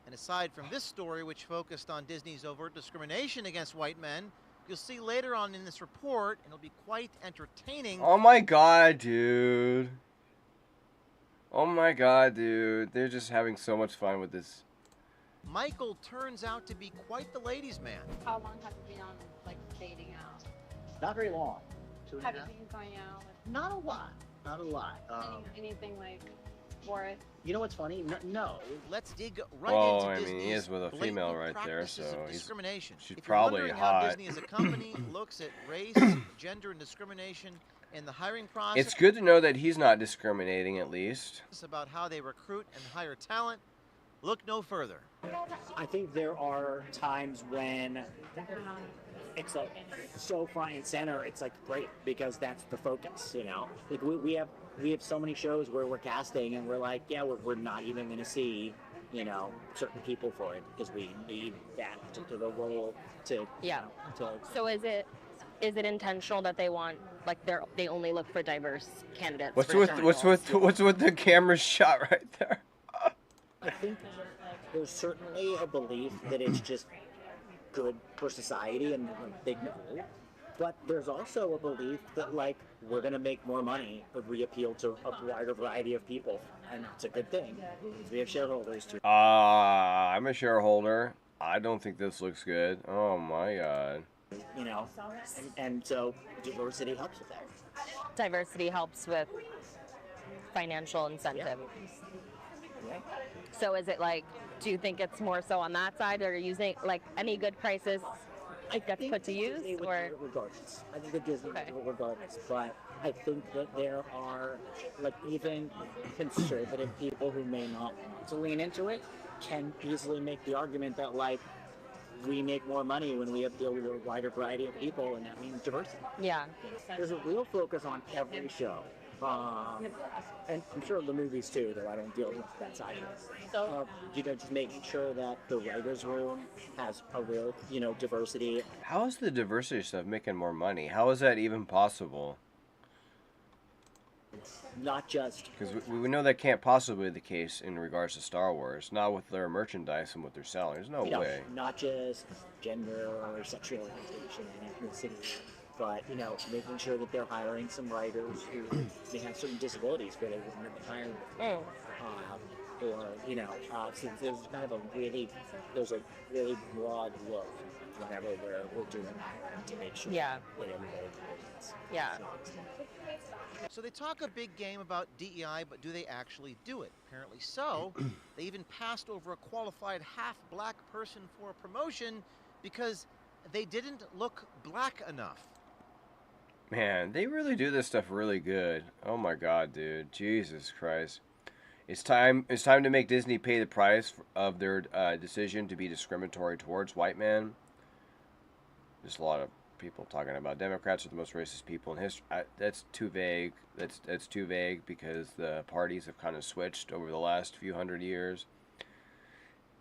Speaker 5: And aside from this story, which focused on Disney's overt discrimination against white men, you'll see later on in this report, and it'll be quite entertaining.
Speaker 2: Oh my God, dude. Oh my God, dude. They're just having so much fun with this.
Speaker 5: Michael turns out to be quite the ladies' man.
Speaker 6: How long have you been on dating out?
Speaker 3: Not very long.
Speaker 6: Have you been going out with
Speaker 3: Not a lot. Not a lot.
Speaker 6: anything worth?
Speaker 3: You know what's funny? No.
Speaker 5: Let's dig right
Speaker 2: Well,
Speaker 5: into
Speaker 2: I mean,
Speaker 5: Disney's
Speaker 2: he is with a female
Speaker 5: blatant
Speaker 2: right there,
Speaker 5: practices
Speaker 2: so
Speaker 5: of
Speaker 2: he's
Speaker 5: discrimination.
Speaker 2: she's
Speaker 5: If you're
Speaker 2: probably
Speaker 5: wondering
Speaker 2: hot.
Speaker 5: how Disney as a company looks at race, gender, and discrimination in the hiring process,
Speaker 2: It's good to know that he's not discriminating, at least.
Speaker 5: about how they recruit and hire talent, look no further.
Speaker 3: I think there are times when it's like so front and center. It's like great because that's the focus. Like we have so many shows where we're casting and we're like, yeah, we're not even going to see certain people for it because we need that particular role to
Speaker 4: Yeah.
Speaker 3: to
Speaker 4: So is it is it intentional that they want, like, they only look for diverse candidates?
Speaker 2: What's
Speaker 4: for
Speaker 2: with
Speaker 4: general?
Speaker 2: what's with the camera shot right there?
Speaker 3: I think there's certainly a belief that it's just good for society and they can move. But there's also a belief that like we're gonna make more money if we appeal to a wider variety of people, and it's a good thing. We have shareholders too.
Speaker 2: I'm a shareholder. I don't think this looks good. Oh my god.
Speaker 3: You know, and so diversity helps with that.
Speaker 4: Diversity helps with financial incentive.
Speaker 3: Yeah.
Speaker 4: So is it like, do you think it's more so on that side, or using like any good prices it gets put to use,
Speaker 3: Disney would
Speaker 4: or
Speaker 3: do it regardless. I think that Disney
Speaker 4: Okay.
Speaker 3: would do it regardless, but I think that there are like even conservative people who may not want to lean into it can easily make the argument that like we make more money when we appeal to a wider variety of people, and that means diversity.
Speaker 4: yeah,
Speaker 3: There's a real focus on every show. And I'm sure the movies too, though I don't deal with that side of it. You know, just making sure that the writers' room has a real, you know, diversity.
Speaker 2: How is the diversity stuff making more money? How is that even possible?
Speaker 3: Not just
Speaker 2: Because we know that can't possibly be the case in regards to Star Wars. Not with their merchandise and what they're selling. There's no
Speaker 3: you know,
Speaker 2: way.
Speaker 3: not just gender or sexual orientation and ethnicity, but you know, making sure that they're hiring some writers who may have certain disabilities where they wouldn't have been hired before. Or you know, so there's kind of a really broad look whenever we're doing that to make sure
Speaker 4: Yeah.
Speaker 3: that everybody wins.
Speaker 4: yeah.
Speaker 5: So they talk a big game about DEI, but do they actually do it? Apparently so. They even passed over a qualified half-black person for a promotion because they didn't look black enough.
Speaker 2: Man, they really do this stuff really good. Oh my god, dude. Jesus Christ. It's time to make Disney pay the price of their decision to be discriminatory towards white men. There's a lot of people talking about Democrats are the most racist people in history. That's too vague. That's too vague because the parties have kind of switched over the last few hundred years.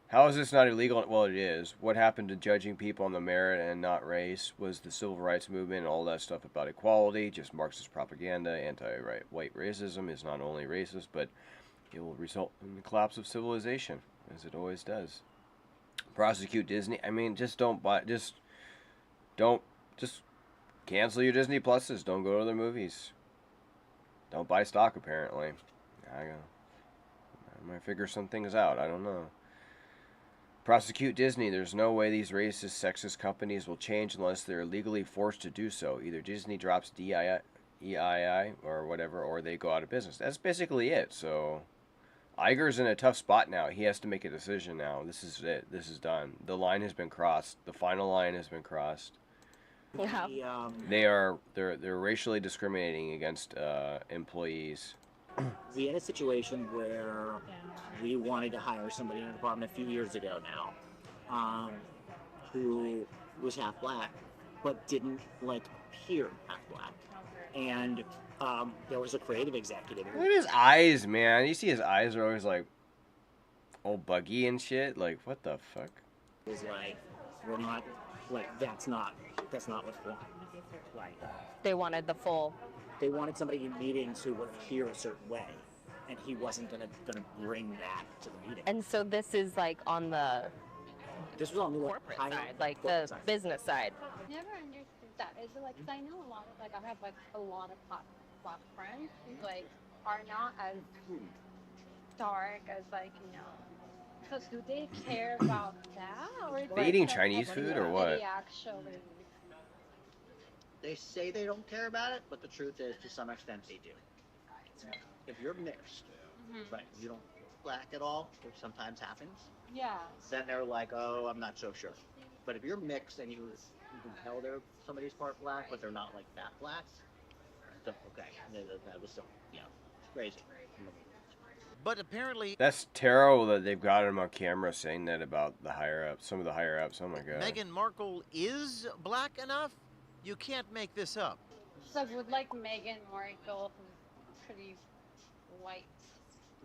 Speaker 2: How is this not illegal? Well, it is. What happened to judging people on the merit and not race was the civil rights movement and all that stuff about equality, just Marxist propaganda. Anti-white racism is not only racist, but it will result in the collapse of civilization, as it always does. Prosecute Disney. I mean, just cancel your Disney Pluses. Don't go to their movies. Don't buy stock, apparently. I might figure some things out. I don't know. Prosecute Disney. There's no way these racist, sexist companies will change unless they're legally forced to do so. Either Disney drops EII or whatever, or they go out of business. That's basically it. So Iger's in a tough spot now. He has to make a decision now. This is it. This is done. The line has been crossed. The final line has been crossed.
Speaker 4: Yeah.
Speaker 2: They're racially discriminating against employees.
Speaker 3: We had a situation where we wanted to hire somebody in the department a few years ago now, who was half black, but didn't like appear half black. And there was a creative executive.
Speaker 2: Look at his eyes, man. You see his eyes are always like all buggy and shit. Like, what the fuck?
Speaker 3: It was like, we're not like that's not what we want. Like
Speaker 4: They wanted the full.
Speaker 3: they wanted somebody in meetings who would appear a certain way, and he wasn't gonna bring that to the meeting.
Speaker 4: And so this is like on the
Speaker 3: This was on the
Speaker 4: corporate
Speaker 3: higher
Speaker 4: side, like the
Speaker 3: corporate side.
Speaker 4: business side.
Speaker 6: Never understood that. Is it like, 'cause I know a lot of, like, I have like a lot of black friends who like are not as dark as like, you know. So do they care about that, or is
Speaker 2: They
Speaker 6: it
Speaker 2: eating
Speaker 6: just
Speaker 2: Chinese
Speaker 6: like
Speaker 2: food or
Speaker 6: they
Speaker 2: what?
Speaker 6: Actually,
Speaker 7: They say they don't care about it, but the truth is, to some extent, they do. If you're mixed, right, you don't black at all, which sometimes happens,
Speaker 6: yeah.
Speaker 7: then they're like, oh, I'm not so sure. But if you're mixed and you can tell somebody's part black, but they're not like that black, so okay, that was so, you know, it's crazy.
Speaker 5: But apparently,
Speaker 2: That's terrible that they've got him on camera saying that about the higher ups, some of the higher ups. Oh my god.
Speaker 5: Meghan Markle is black enough. You can't make this up.
Speaker 6: So would like Meghan Markle, who's pretty white,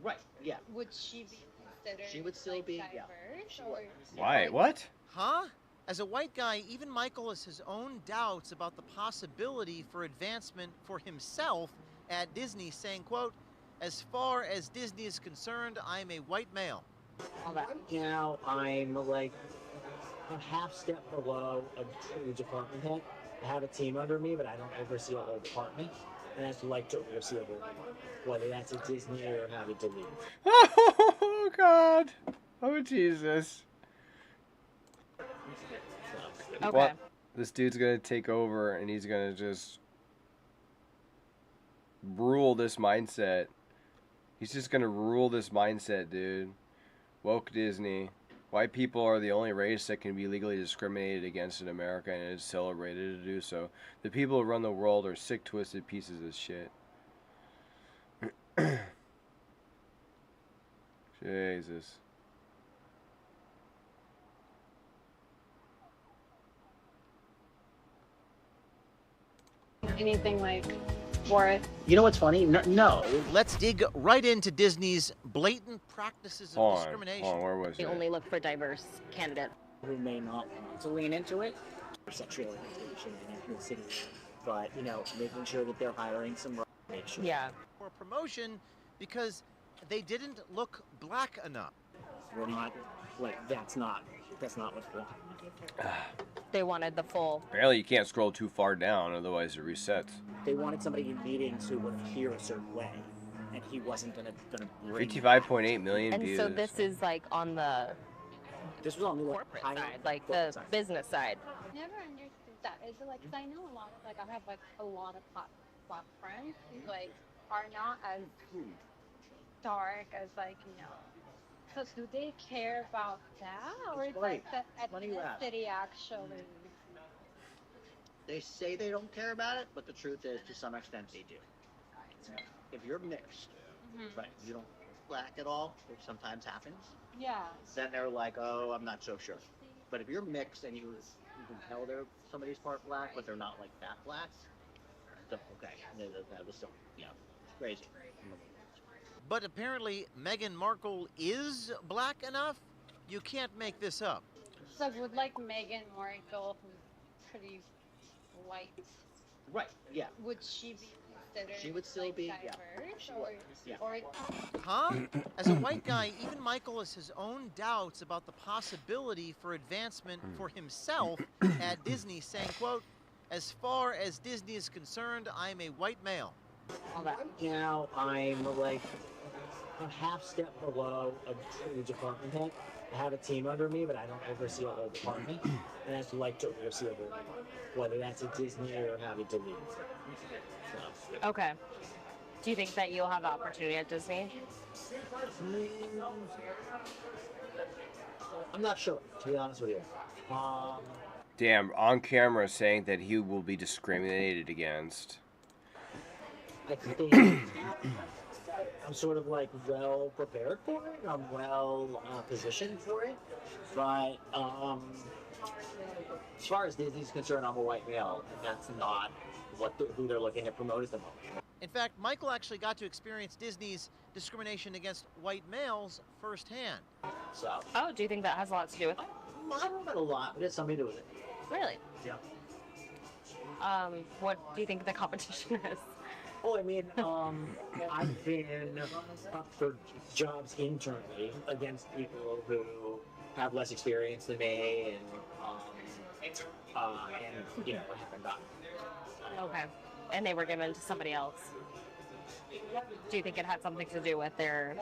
Speaker 7: Right, yeah.
Speaker 6: would she be considered
Speaker 7: She would still
Speaker 6: like
Speaker 7: be, yeah.
Speaker 6: diverse, or
Speaker 2: Why? What?
Speaker 5: Huh? As a white guy, even Michael has his own doubts about the possibility for advancement for himself at Disney, saying, quote, "As far as Disney is concerned, I'm a white male."
Speaker 3: Now I'm like a half step below a true department head. I have a team under me, but I don't oversee a whole department. And I'd like to oversee a whole department, whether that's at Disney or having to leave.
Speaker 2: Oh, God. Oh, Jesus.
Speaker 4: Okay.
Speaker 2: What? This dude's gonna take over and he's gonna just rule this mindset. He's just gonna rule this mindset, dude. Woke Disney. White people are the only race that can be legally discriminated against in America, and is celebrated to do so. The people who run the world are sick, twisted pieces of shit. Jesus.
Speaker 6: Anything like for it.
Speaker 7: You know what's funny? No.
Speaker 5: Let's dig right into Disney's blatant practices of
Speaker 2: Hold
Speaker 5: discrimination.
Speaker 2: on, where was
Speaker 4: They
Speaker 2: it?
Speaker 4: only look for diverse candidates.
Speaker 3: Who may not want to lean into it, or sexual orientation and ethnicity, but making sure that they're hiring some make sure.
Speaker 4: Yeah.
Speaker 5: For promotion because they didn't look black enough.
Speaker 3: We're not like that's not what we want.
Speaker 4: They wanted the full.
Speaker 2: Apparently you can't scroll too far down, otherwise it resets.
Speaker 3: They wanted somebody in meetings who would appear a certain way, and he wasn't gonna bring.
Speaker 2: 55.8 million
Speaker 4: And
Speaker 2: views.
Speaker 4: so this is like on the
Speaker 3: This was on the
Speaker 4: corporate side, like the business side.
Speaker 6: Never understood that. Is it like, 'cause I know a lot of, like, I have like a lot of black friends who like are not as dark as like So do they care about that, or it's like the
Speaker 7: Funny you ask.
Speaker 6: ethnicity actually?
Speaker 7: They say they don't care about it, but the truth is, to some extent, they do. If you're mixed, right, you don't look black at all, which sometimes happens,
Speaker 6: Yeah.
Speaker 7: then they're like, oh, I'm not so sure. But if you're mixed and you can tell they're somebody's part black, but they're not like that black, so, okay, that was so, it's crazy.
Speaker 5: But apparently Meghan Markle is black enough? You can't make this up.
Speaker 6: So would like Meghan Markle, who's pretty white,
Speaker 7: Right, yeah.
Speaker 6: would she be considered
Speaker 7: She would still
Speaker 6: like,
Speaker 7: be, yeah.
Speaker 6: diverse,
Speaker 7: Yeah.
Speaker 6: or
Speaker 5: Huh? As a white guy, even Michael has his own doubts about the possibility for advancement for himself at Disney, saying, quote, "As far as Disney is concerned, I'm a white male."
Speaker 3: Now I'm like a half step below a true department head. I have a team under me, but I don't oversee a whole department. And I'd like to oversee a whole department, whether that's at Disney or having to leave. So,
Speaker 4: Okay. Do you think that you'll have the opportunity at Disney?
Speaker 3: I'm not sure, to be honest with you.
Speaker 2: Damn, on camera saying that he will be discriminated against.
Speaker 3: I think I'm sort of like well prepared for it. I'm well positioned for it. But as far as Disney's concerned, I'm a white male, and that's not who they're looking to promote at the moment.
Speaker 5: In fact, Michael actually got to experience Disney's discrimination against white males firsthand.
Speaker 3: So
Speaker 4: Oh, do you think that has a lot to do with it?
Speaker 3: I don't know about a lot, but it's something to do with it.
Speaker 4: Really?
Speaker 3: Yeah.
Speaker 4: What do you think the competition is?
Speaker 3: Oh, I mean, I've been up for jobs internally against people who have less experience than me, and I haven't gotten.
Speaker 4: Okay. And they were given to somebody else. Do you think it had something to do with their...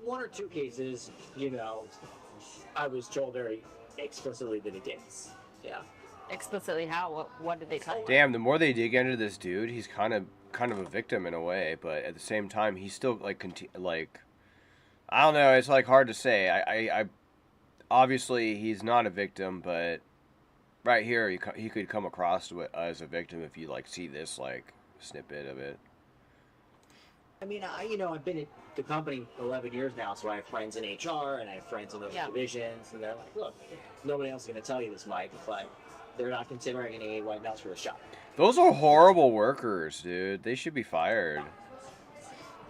Speaker 3: One or two cases, I was told very explicitly that it did. Yeah.
Speaker 4: Explicitly how? What did they tell you?
Speaker 2: Damn, the more they dig into this dude, he's kind of a victim in a way, but at the same time, he's still like I don't know. It's like hard to say. I obviously he's not a victim, but right here he could come across as a victim if you like see this like snippet of it.
Speaker 3: I mean, I've been at the company 11 years now, so I have friends in HR and I have friends in those divisions, and they're like, look, nobody else is going to tell you this, Mike, but they're not considering any white males for the job.
Speaker 2: Those are horrible workers, dude. They should be fired.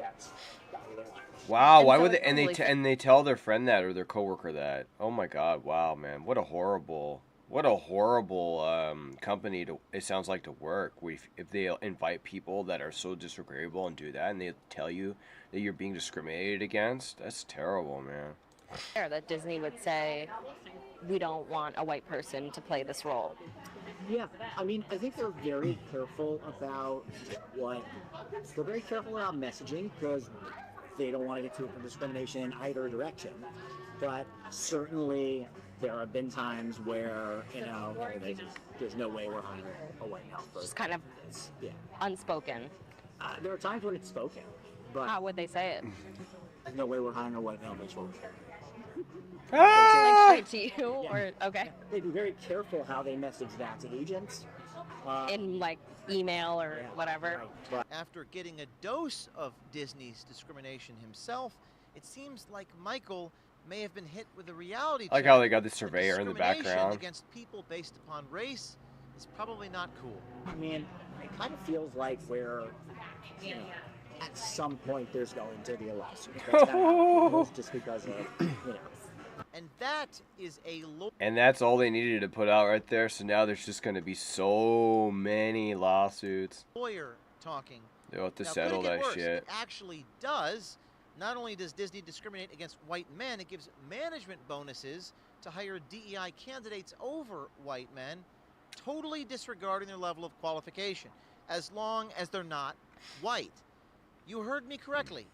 Speaker 3: That's
Speaker 2: Wow,
Speaker 4: And
Speaker 2: why
Speaker 4: so
Speaker 2: would they?
Speaker 4: it's
Speaker 2: And
Speaker 4: totally
Speaker 2: they tell their friend that or their coworker that. Oh my God! Wow, man, what a horrible What a horrible company it sounds like to work with. If they invite people that are so disagreeable and do that, and they tell you that you're being discriminated against, that's terrible, man.
Speaker 4: Fair that Disney would say, we don't want a white person to play this role.
Speaker 3: Yeah, I mean, I think they're very careful about they're very careful about messaging because they don't want to get to open discrimination in either direction. But certainly, there have been times where there's no way we're hiring a white male person.
Speaker 4: Just kind of
Speaker 3: Yeah.
Speaker 4: unspoken.
Speaker 3: There are times when it's spoken, but
Speaker 4: How would they say it?
Speaker 3: there's no way we're hiring a white male person.
Speaker 4: Like straight to you, or okay,
Speaker 3: They'd be very careful how they message that to agents.
Speaker 4: in like email or whatever.
Speaker 3: Right, but
Speaker 5: After getting a dose of Disney's discrimination himself, it seems like Michael may have been hit with a reality check.
Speaker 2: I like how they got the
Speaker 5: that
Speaker 2: surveyor in the
Speaker 5: discrimination
Speaker 2: background.
Speaker 5: against people based upon race is probably not cool.
Speaker 3: I mean, it kind of feels like at some point there's going to be a lawsuit. That's kind of how it feels, just because of
Speaker 5: And that is a
Speaker 2: And that's all they needed to put out right there. So now there's just going to be so many lawsuits.
Speaker 5: lawyer talking.
Speaker 2: They'll have to
Speaker 5: Now,
Speaker 2: settle
Speaker 5: could it
Speaker 2: that
Speaker 5: get worse?
Speaker 2: shit.
Speaker 5: It actually does. Not only does Disney discriminate against white men, it gives management bonuses to hire DEI candidates over white men, totally disregarding their level of qualification, as long as they're not white. You heard me correctly.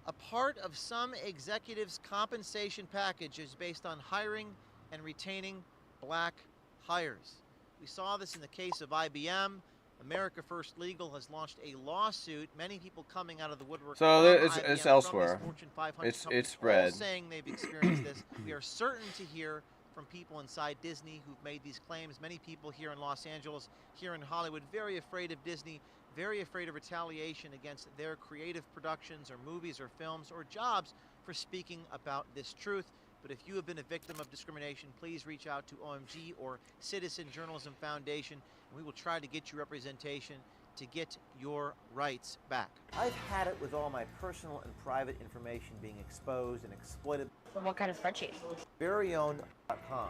Speaker 5: A part of some executives' compensation package is based on hiring and retaining black hires. We saw this in the case of IBM. America First Legal has launched a lawsuit. Many people coming out of the woodwork.
Speaker 2: So
Speaker 5: from
Speaker 2: it's
Speaker 5: IBM,
Speaker 2: elsewhere.
Speaker 5: From these Fortune 500
Speaker 2: It's
Speaker 5: companies,
Speaker 2: spread.
Speaker 5: all saying they've experienced this. We are certain to hear from people inside Disney who've made these claims. Many people here in Los Angeles, here in Hollywood, very afraid of Disney, very afraid of retaliation against their creative productions or movies or films or jobs for speaking about this truth. But if you have been a victim of discrimination, please reach out to OMG or Citizen Journalism Foundation, and we will try to get you representation to get your rights back.
Speaker 8: I've had it with all my personal and private information being exposed and exploited.
Speaker 4: What kind of spreadsheet?
Speaker 8: Veryown.com/.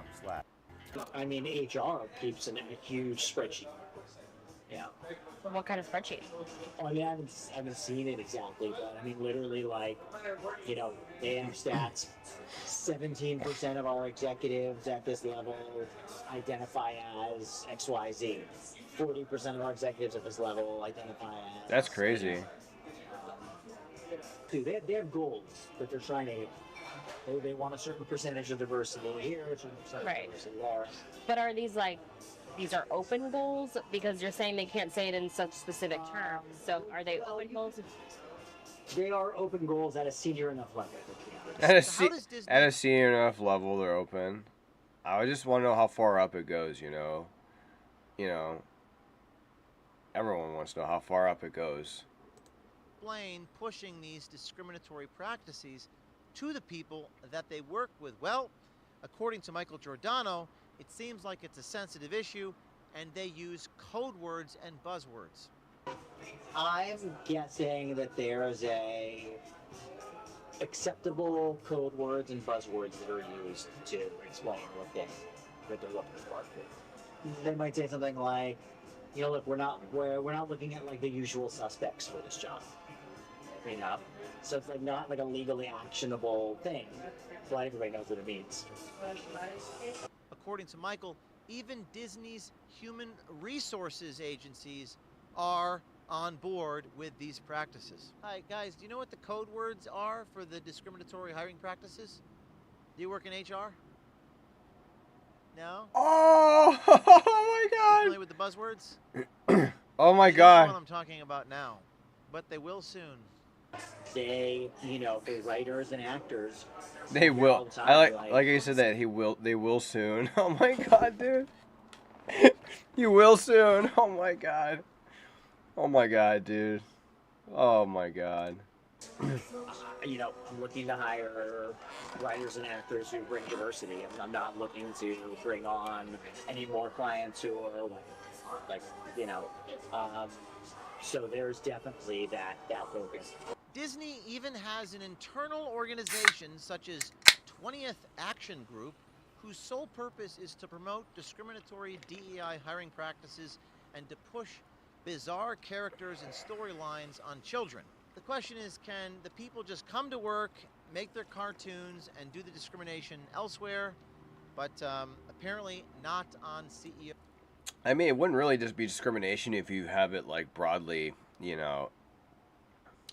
Speaker 3: I mean, HR keeps a huge spreadsheet. Yeah.
Speaker 4: What kind of spreadsheet?
Speaker 3: Well, I mean, I haven't seen it exactly, but I mean, literally, like, they have stats. 17% of our executives at this level identify as XYZ. 40% of our executives at this level identify as.
Speaker 2: That's crazy.
Speaker 3: Dude, they have goals that they're trying to hit. They want a certain percentage of diversity here, a certain percentage of diversity there.
Speaker 4: But are these these are open goals? Because you're saying they can't say it in such specific terms. So are they open goals?
Speaker 3: They are open goals at a senior enough level.
Speaker 2: At a senior enough level, they're open. I just want to know how far up it goes, Everyone wants to know how far up it goes.
Speaker 5: Explain pushing these discriminatory practices to the people that they work with. Well, according to Michael Giordano, it seems like it's a sensitive issue, and they use code words and buzzwords.
Speaker 3: I'm guessing that there's acceptable code words and buzzwords that are used to explain what they're looking for. They might say something like, look, we're not looking at like the usual suspects for this job. So it's not like a legally actionable thing, but everybody knows what it means.
Speaker 5: According to Michael, even Disney's human resources agencies are on board with these practices. Hi, guys, do you know what the code words are for the discriminatory hiring practices? Do you work in HR? No?
Speaker 2: Oh my God!
Speaker 5: Familiar with the buzzwords?
Speaker 2: Oh my
Speaker 5: You know
Speaker 2: God!
Speaker 5: what I'm talking about now, but they will soon.
Speaker 3: They, for writers and actors.
Speaker 2: They
Speaker 3: all
Speaker 2: will.
Speaker 3: the time,
Speaker 2: I like you said that they will soon. Oh my God, dude! You will soon. Oh my God. Oh my God, dude. Oh my God.
Speaker 3: I'm looking to hire writers and actors who bring diversity. I'm not looking to bring on any more clients who are so there's definitely that focus.
Speaker 5: Disney even has an internal organization such as 20th Action Group whose sole purpose is to promote discriminatory DEI hiring practices and to push bizarre characters and storylines on children. The question is, can the people just come to work, make their cartoons, and do the discrimination elsewhere? But apparently not on CEO.
Speaker 2: I mean, it wouldn't really just be discrimination if you have it like broadly, you know,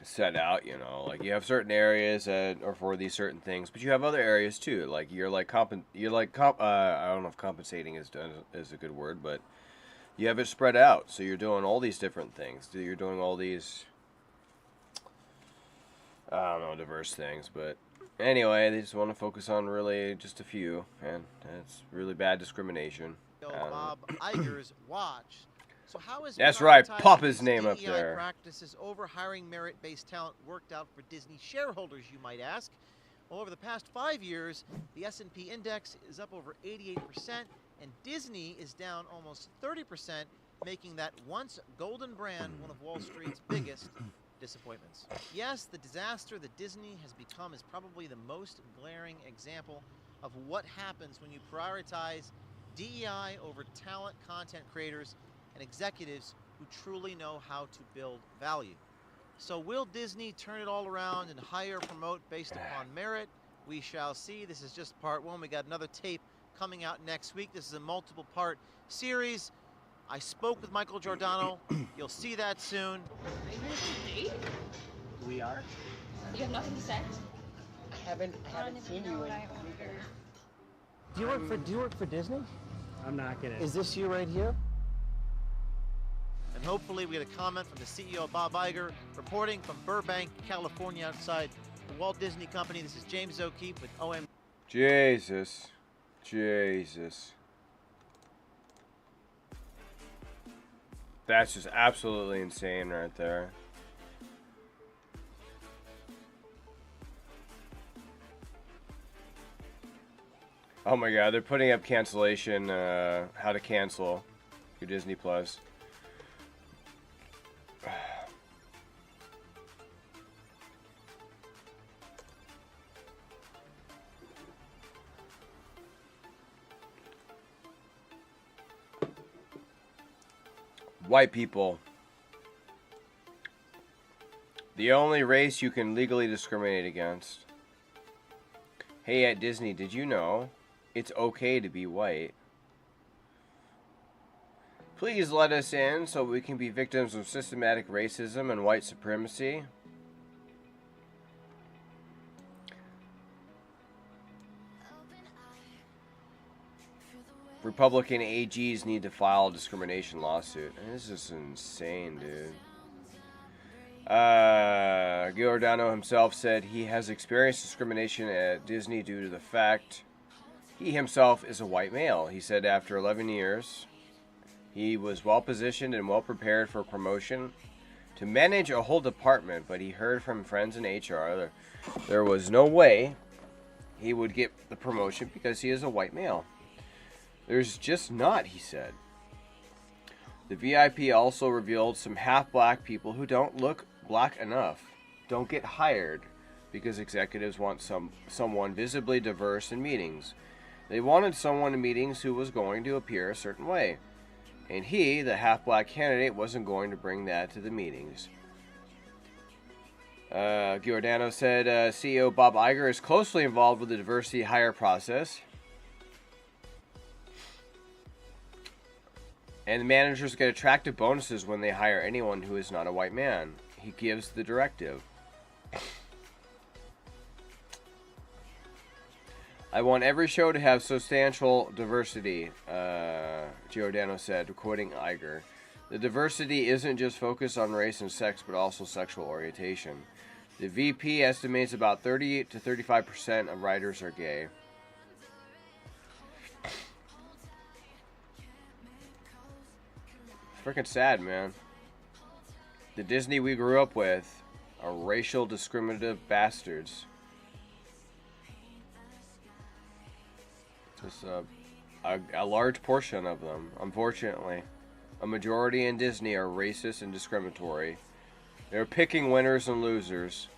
Speaker 2: set out, you know, like you have certain areas that are for these certain things, but you have other areas too. Like I don't know if compensating is a good word, but you have it spread out. So you're doing all these different things. You're doing all these, I don't know, diverse things, but anyway, they just want to focus on really just a few, and it's really bad discrimination.
Speaker 5: Bob Iger's watch. So how is
Speaker 2: That's right,
Speaker 5: prioritizing
Speaker 2: pop his
Speaker 5: these
Speaker 2: name up
Speaker 5: DEI
Speaker 2: there.
Speaker 5: practices over hiring merit-based talent worked out for Disney shareholders, you might ask? Well, over the past 5 years, the S&P index is up over 88%, and Disney is down almost 30%, making that once golden brand one of Wall Street's biggest disappointments. Yes, the disaster that Disney has become is probably the most glaring example of what happens when you prioritize DEI over talent content creators and executives who truly know how to build value. So will Disney turn it all around and hire or promote based upon merit? We shall see. This is just part one. We got another tape coming out next week. This is a multiple part series. I spoke with Michael Giordano. You'll see that soon.
Speaker 6: Are you ready to date?
Speaker 7: We are.
Speaker 6: You have nothing to say?
Speaker 7: I haven't seen you in.
Speaker 3: Do you work for Disney?
Speaker 9: I'm not gonna.
Speaker 3: Is this you right here?
Speaker 5: And hopefully we get a comment from the CEO, Bob Iger, reporting from Burbank, California, outside the Walt Disney Company. This is James O'Keefe with OM.
Speaker 2: Jesus. That's just absolutely insane right there. Oh my god, they're putting up cancellation, how to cancel your Disney Plus. White people. The only race you can legally discriminate against. Hey, at Disney, did you know it's okay to be white? Please let us in so we can be victims of systematic racism and white supremacy. Republican AGs need to file a discrimination lawsuit. This is insane, dude. Giordano himself said he has experienced discrimination at Disney due to the fact he himself is a white male. He said after 11 years, he was well positioned and well prepared for promotion to manage a whole department, but he heard from friends in HR there was no way he would get the promotion because he is a white male. There's just not, he said. The VIP also revealed some half-black people who don't look black enough don't get hired because executives want someone visibly diverse in meetings. They wanted someone in meetings who was going to appear a certain way. And he, the half-black candidate, wasn't going to bring that to the meetings. Giordano said CEO Bob Iger is closely involved with the diversity hire process. And the managers get attractive bonuses when they hire anyone who is not a white man. He gives the directive. I want every show to have substantial diversity, Giordano said, quoting Iger. The diversity isn't just focused on race and sex, but also sexual orientation. The VP estimates about 30 to 35% of writers are gay. Freaking sad, man. The Disney we grew up with are racial discriminative bastards. Just a large portion of them, unfortunately. A majority in Disney are racist and discriminatory. They're picking winners and losers.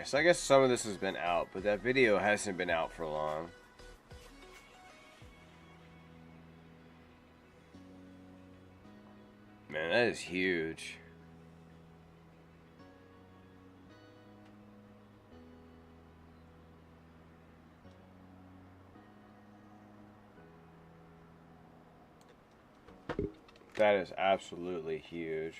Speaker 2: Okay, so I guess some of this has been out, but that video hasn't been out for long. Man, that is huge. That is absolutely huge.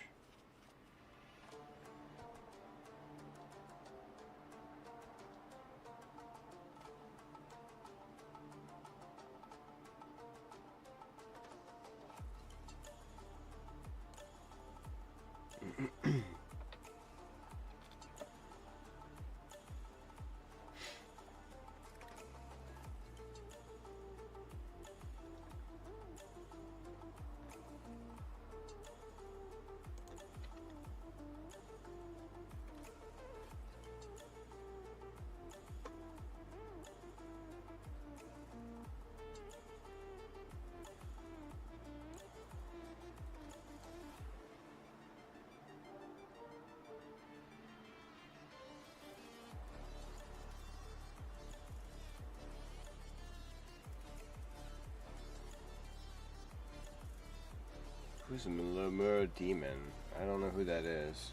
Speaker 2: Who's a Lemur Demon? I don't know who that is.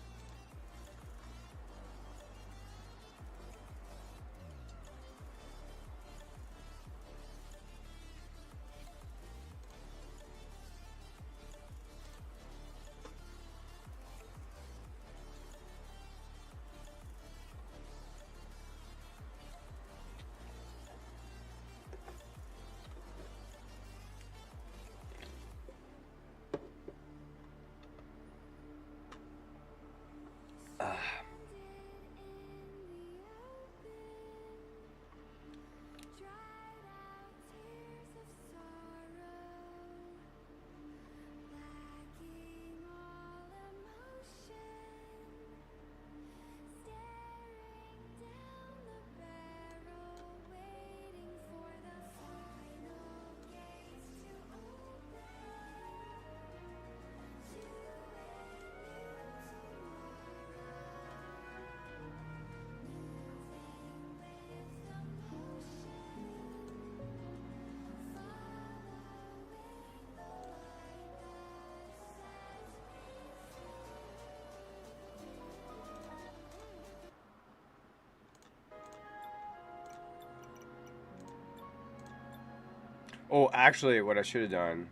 Speaker 2: Oh, actually, what I should have done...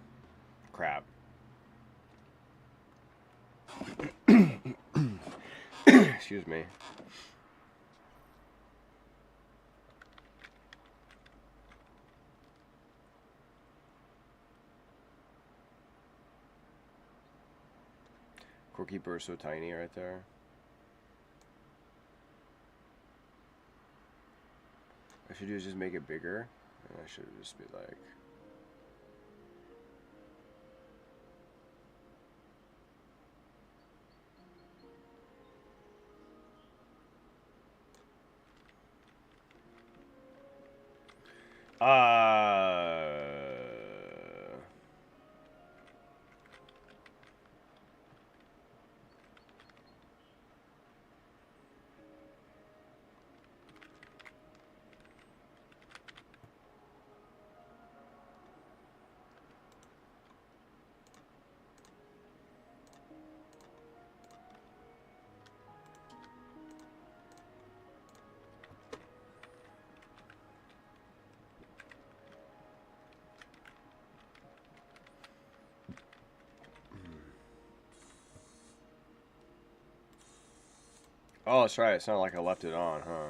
Speaker 2: Crap. Excuse me. Quirky Burr so tiny right there. What I should do is just make it bigger. And I should just be like... Oh, that's right. It's not like I left it on, huh?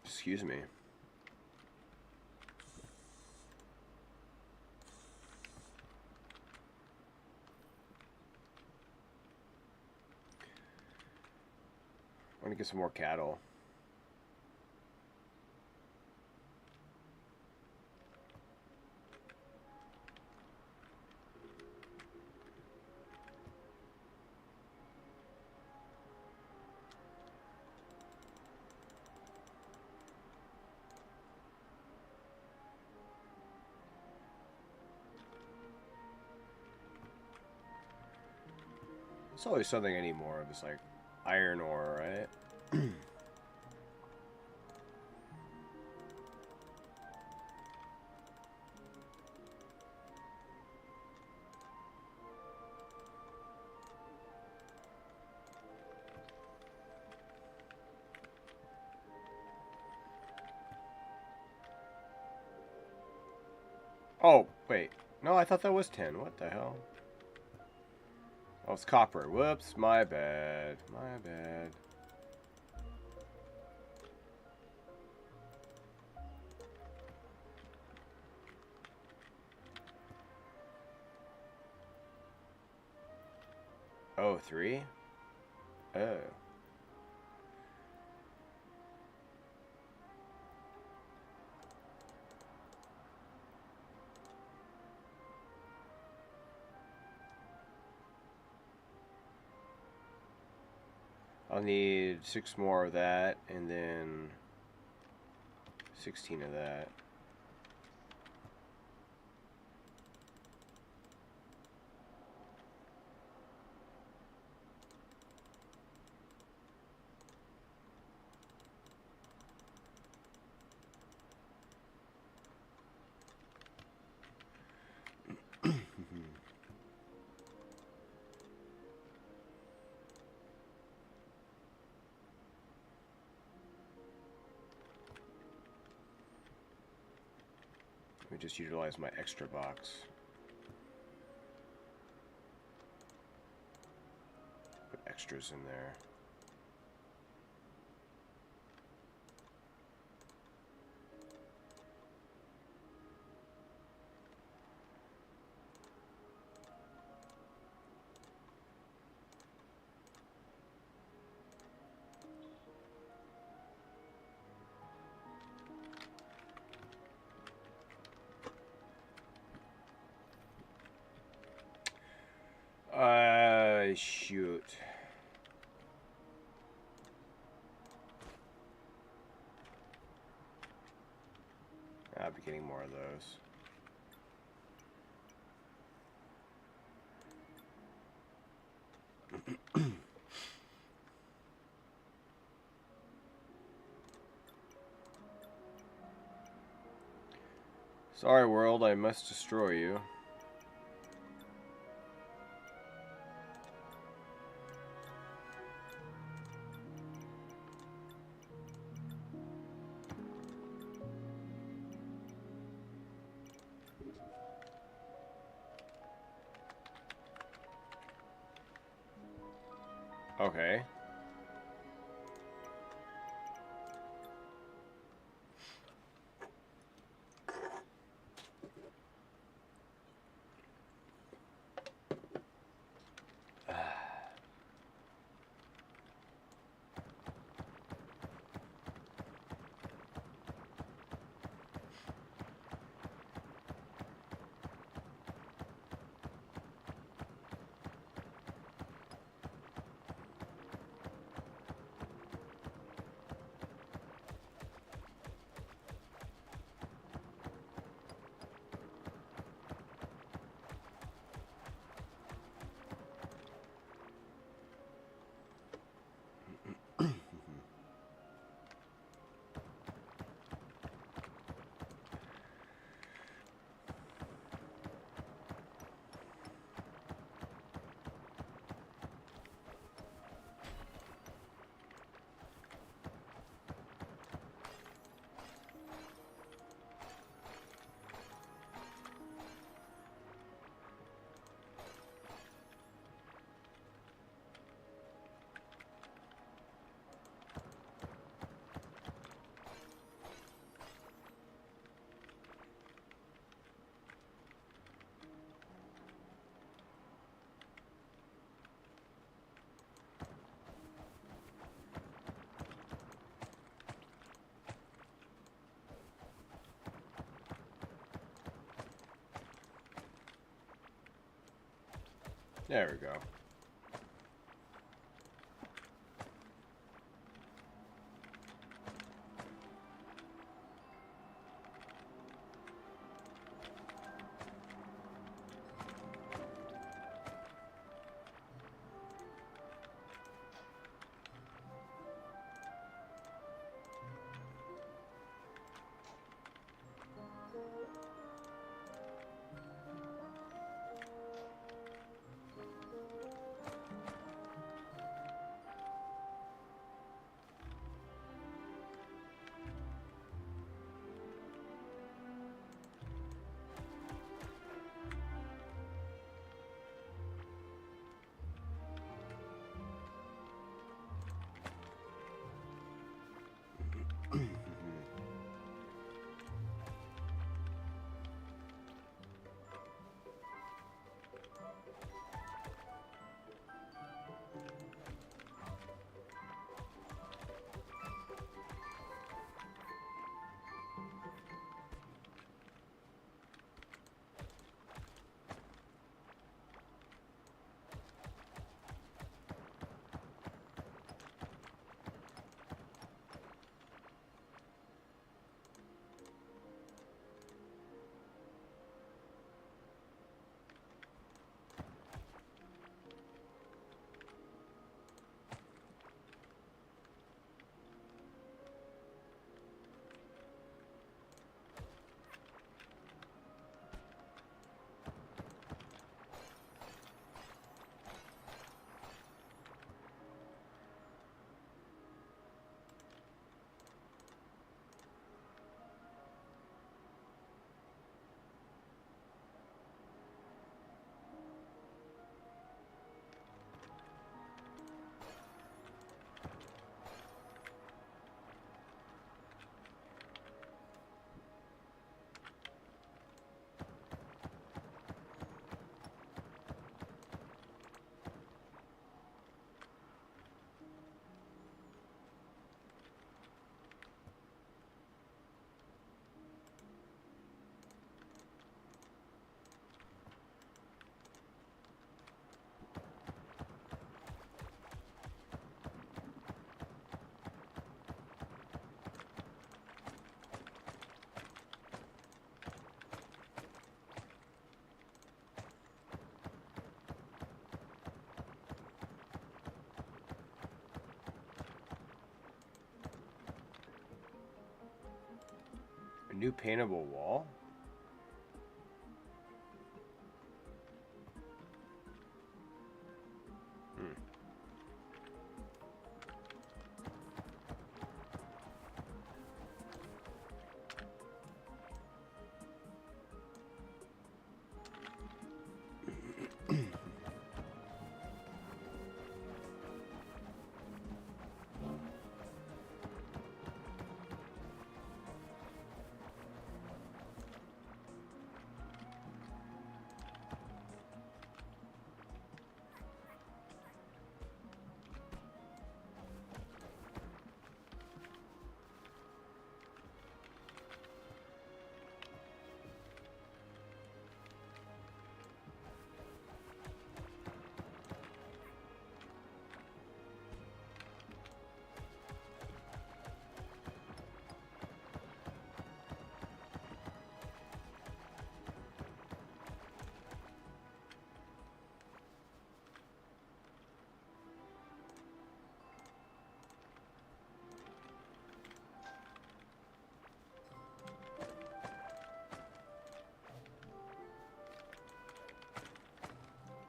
Speaker 2: Excuse me. I want to get some more cattle. It's always something I need more of. It's like iron ore, right? Oh, wait. No, I thought that was 10. What the hell? Oh, it's copper. Whoops, my bad. My bad. Oh, 3? Oh. I'll need 6 more of that, and then 16 of that. Let me just utilize my extra box. Put extras in there. Shoot. I'll be getting more of those. Sorry, world, I must destroy you. Okay. There we go. A new paintable wall?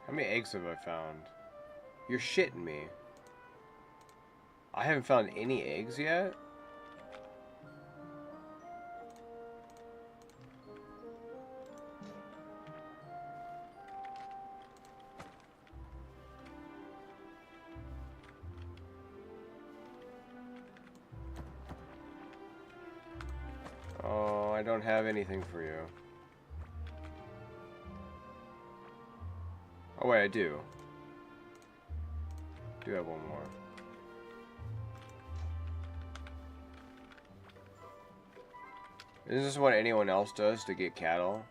Speaker 2: How many eggs have I found? You're shitting me. I haven't found any eggs yet? Oh, I don't have anything for you. Oh wait, I do. Do have one more. Isn't this what anyone else does to get cattle?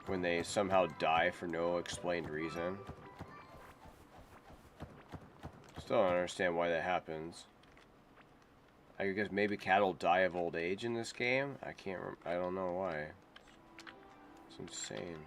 Speaker 2: When they somehow die for no explained reason? Still don't understand why that happens. I guess maybe cattle die of old age in this game? I don't know why. It's insane.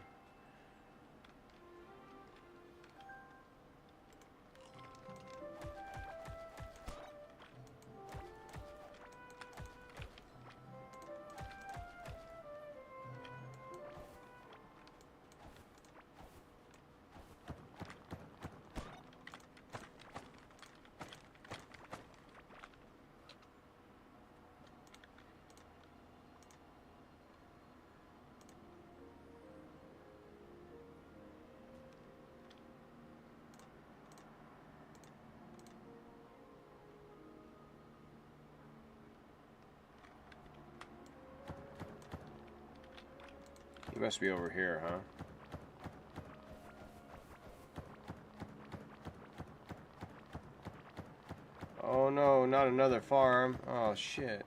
Speaker 2: He must be over here, huh? Oh no, not another farm. Oh shit.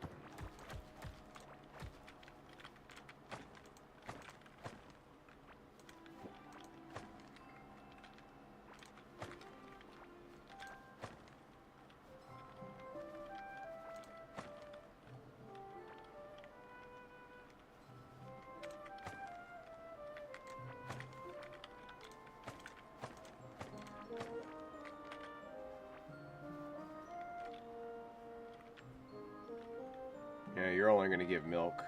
Speaker 2: Yeah, you're only gonna give milk.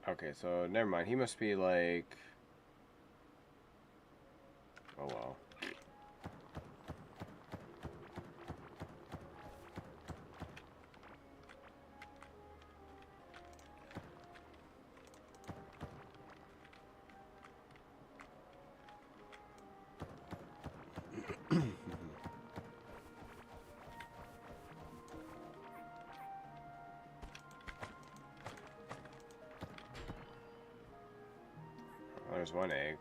Speaker 2: Okay, so never mind. He must be like... Oh well. Oh, there's one egg.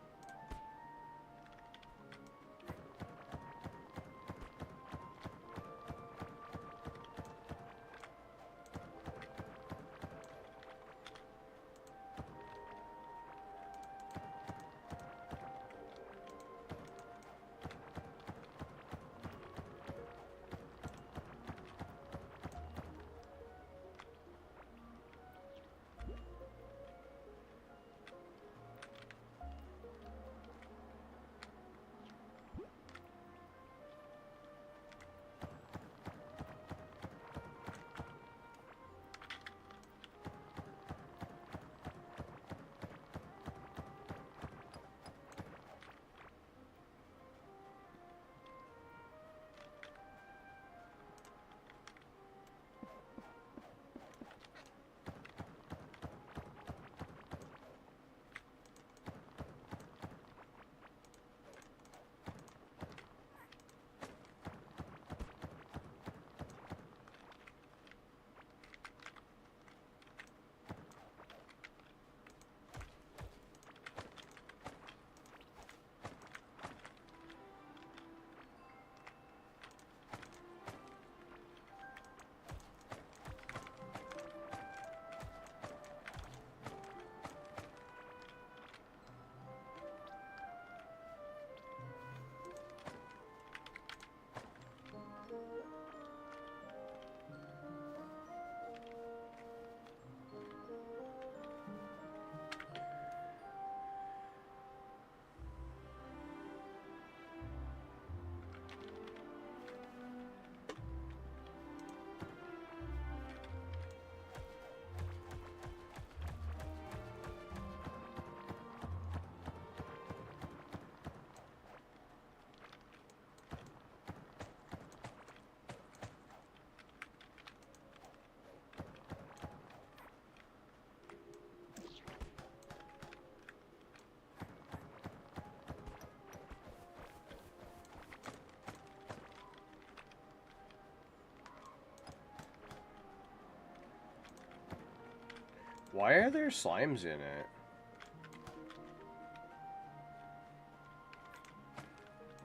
Speaker 2: Why are there slimes in it?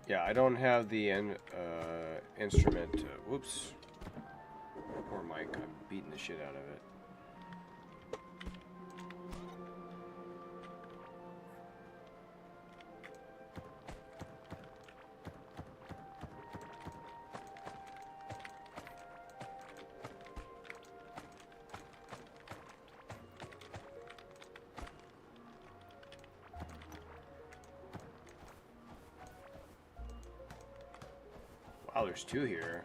Speaker 2: Yeah, I don't have the instrument. Whoops. Poor Mike. I'm beating the shit out of it. Wow, there's two here.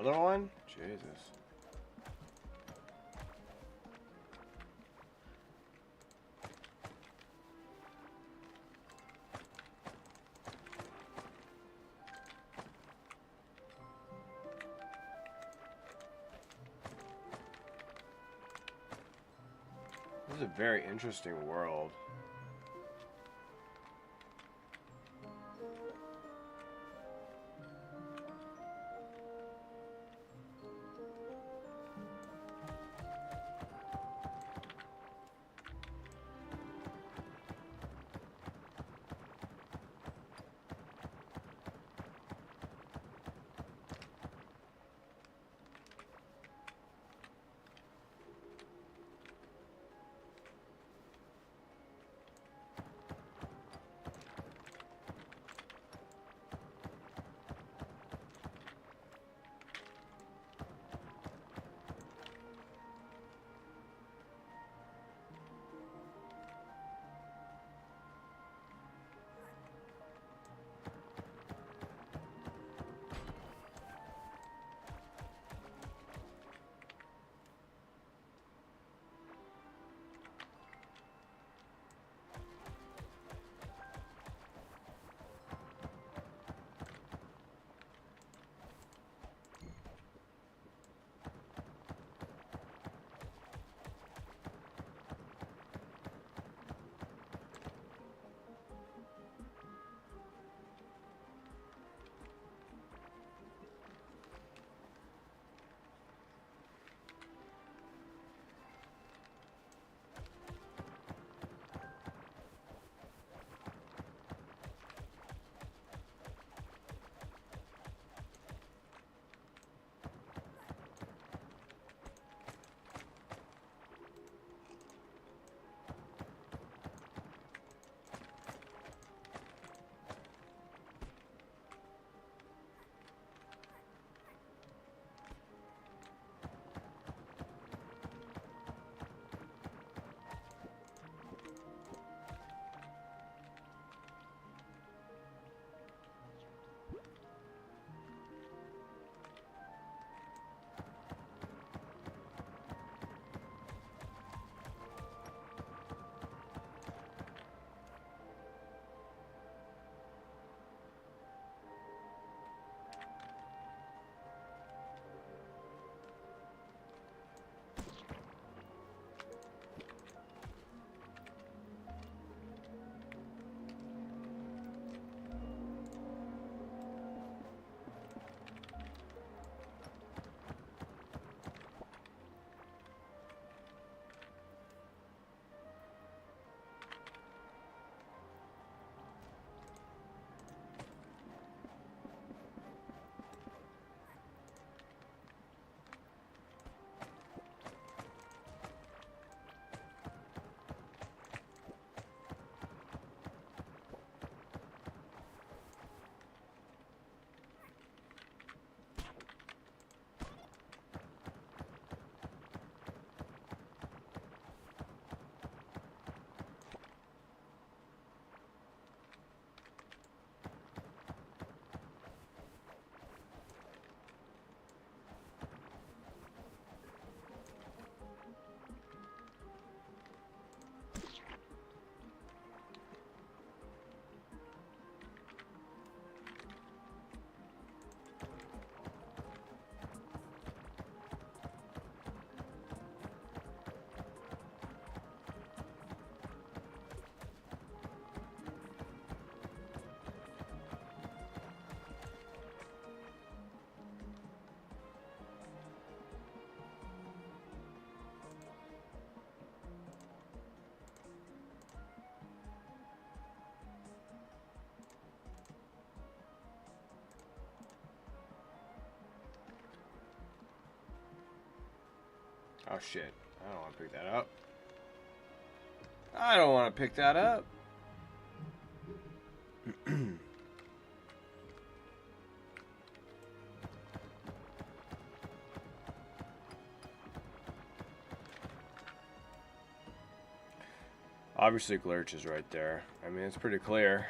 Speaker 2: Another one? Jesus. This is a very interesting world. Oh shit. I don't want to pick that up. I don't want to pick that up. Obviously, Glurch is right there. I mean, it's pretty clear.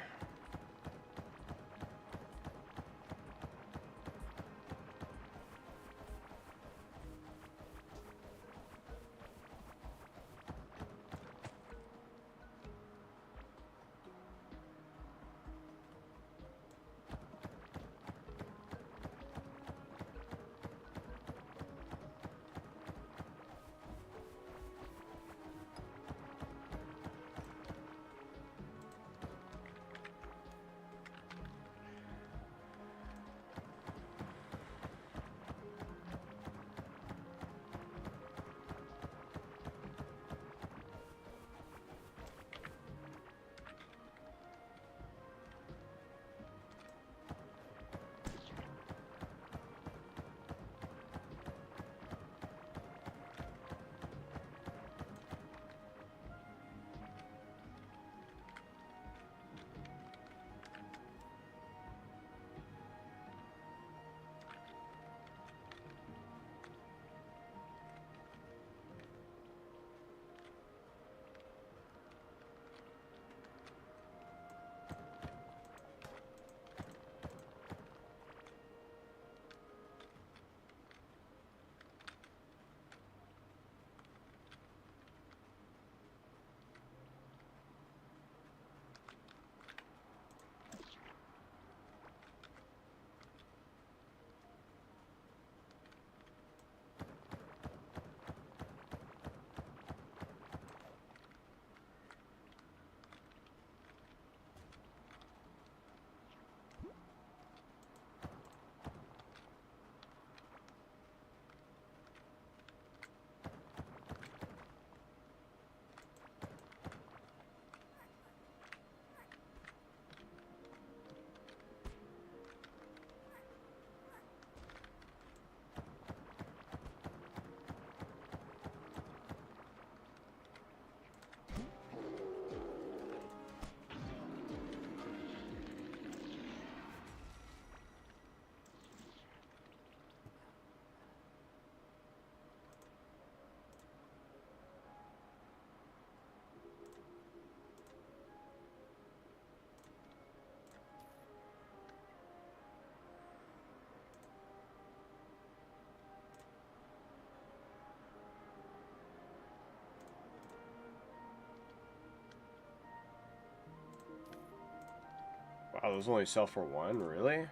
Speaker 2: Wow, those only sell for one? Really?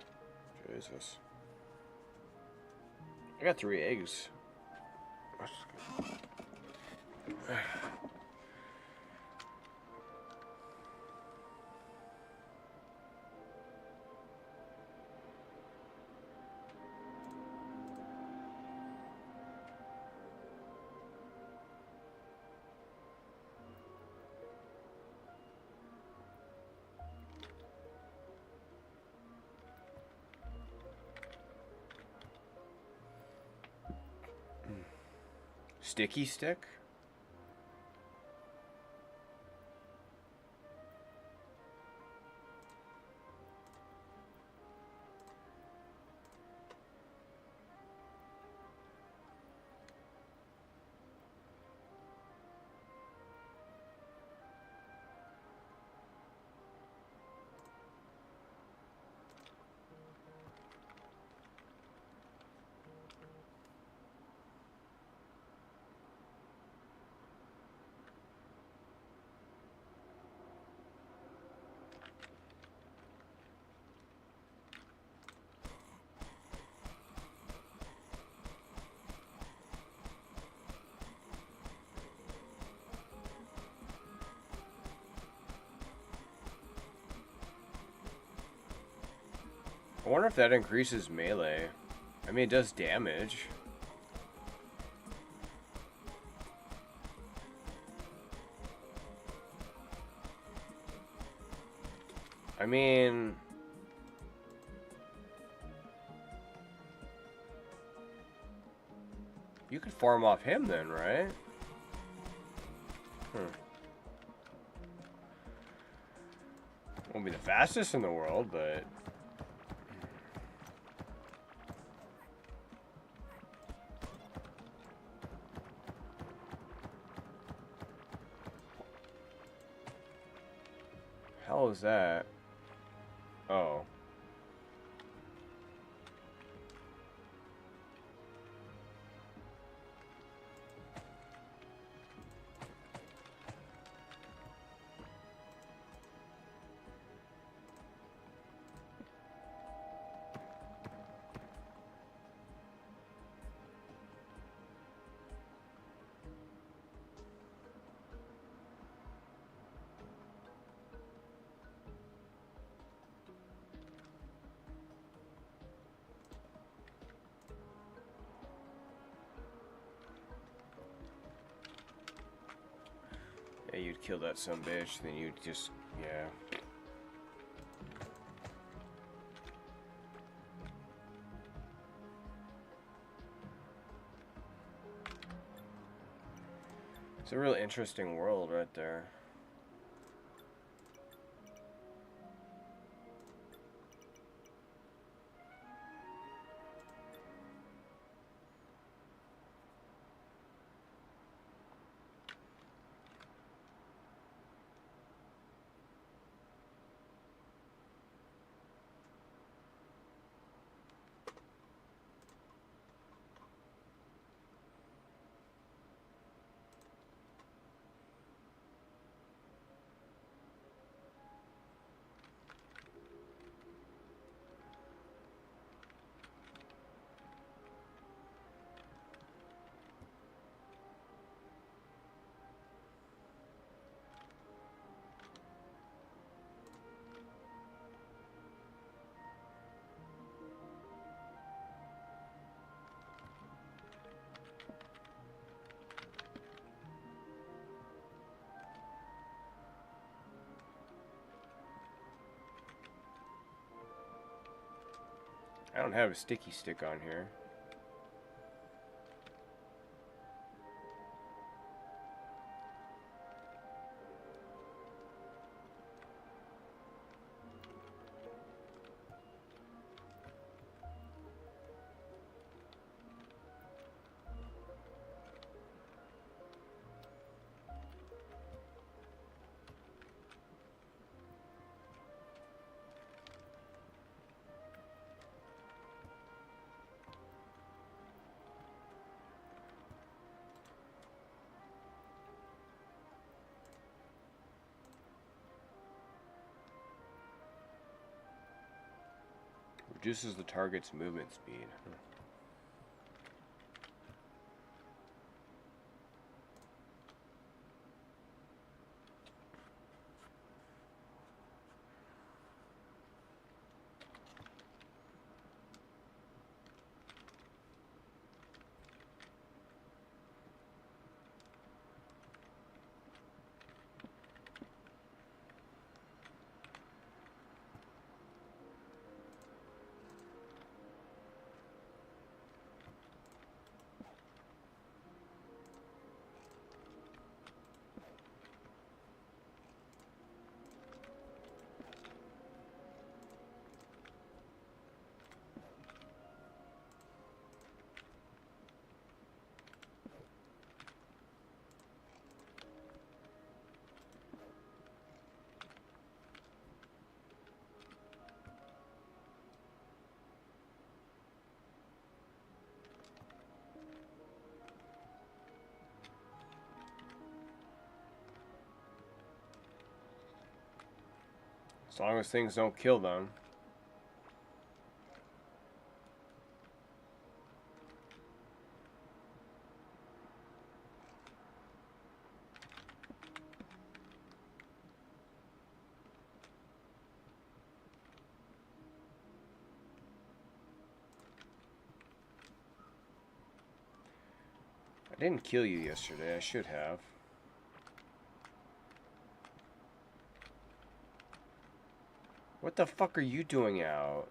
Speaker 2: Jesus. I got 3 eggs. Sticky stick? I wonder if that increases melee. I mean, it does damage. I mean... You could farm off him then, right? Won't be the fastest in the world, but... Hell is that? Oh. Yeah, you'd kill that son of a bitch, then you'd just, yeah. It's a real interesting world right there. I don't have a sticky stick on here. Reduces the target's movement speed. As long as things don't kill them. I didn't kill you yesterday. I should have. What the fuck are you doing out?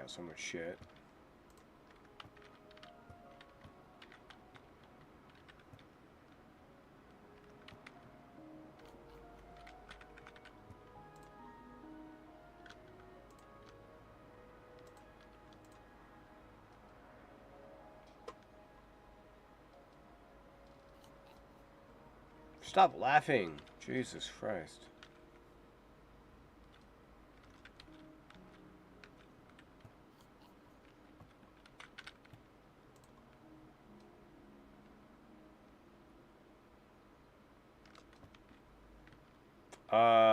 Speaker 2: got so much shit. Stop laughing. Jesus Christ. Yeah.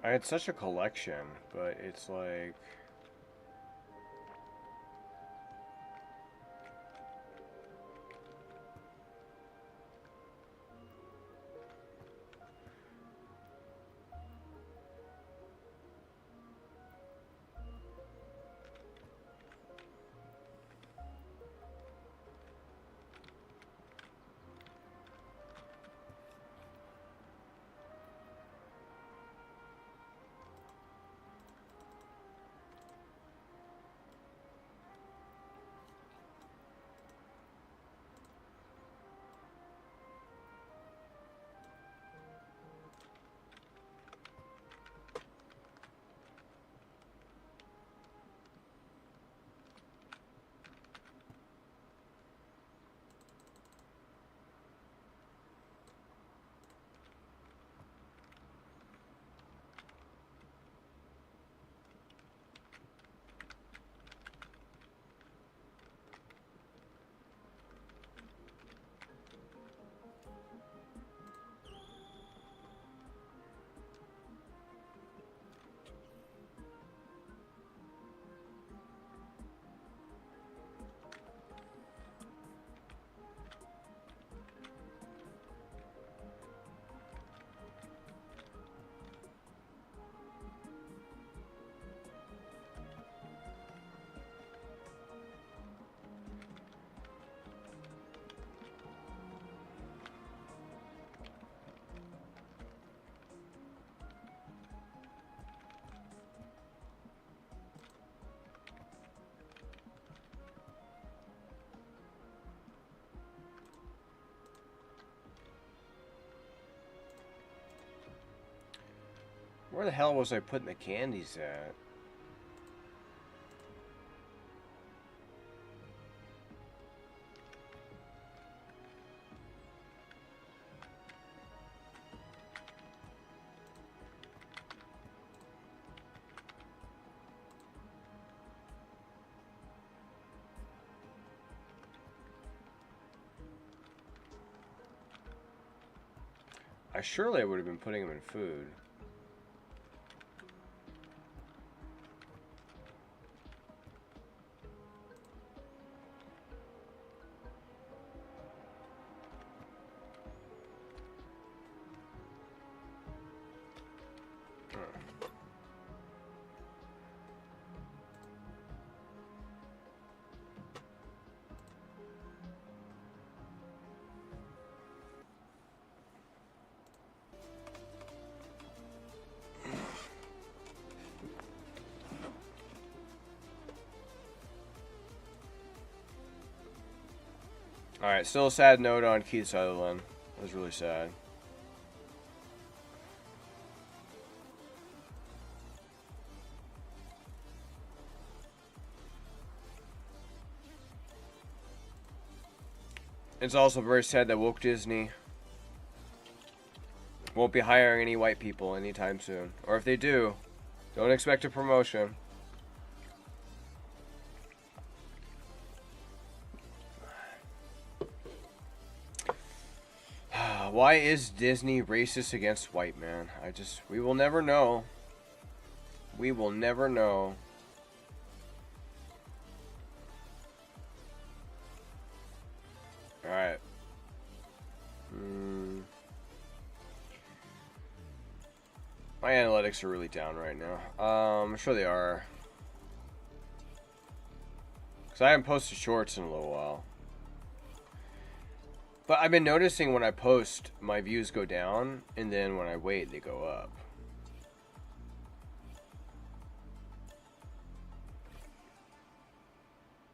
Speaker 2: I had such a collection, but it's like... Where the hell was I putting the candies at? Surely I would have been putting them in food. Alright, still a sad note on Keith Sutherland. It was really sad. It's also very sad that woke Disney Won't be hiring any white people anytime soon. Or if they do, don't expect a promotion. Why is Disney racist against white man? We will never know. We will never know. Alright. My analytics are really down right now. I'm sure they are. Because I haven't posted shorts in a little while. But I've been noticing when I post, my views go down, and then when I wait, they go up.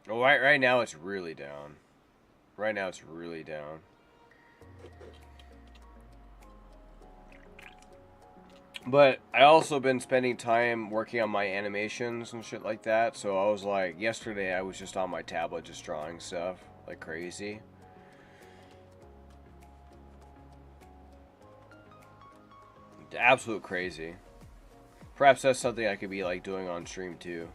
Speaker 2: Oh, right now it's really down. Right now it's really down. But I also been spending time working on my animations and shit like that. So I was like, yesterday I was just on my tablet just drawing stuff like crazy. Absolute crazy. Perhaps that's something I could be like doing on stream too.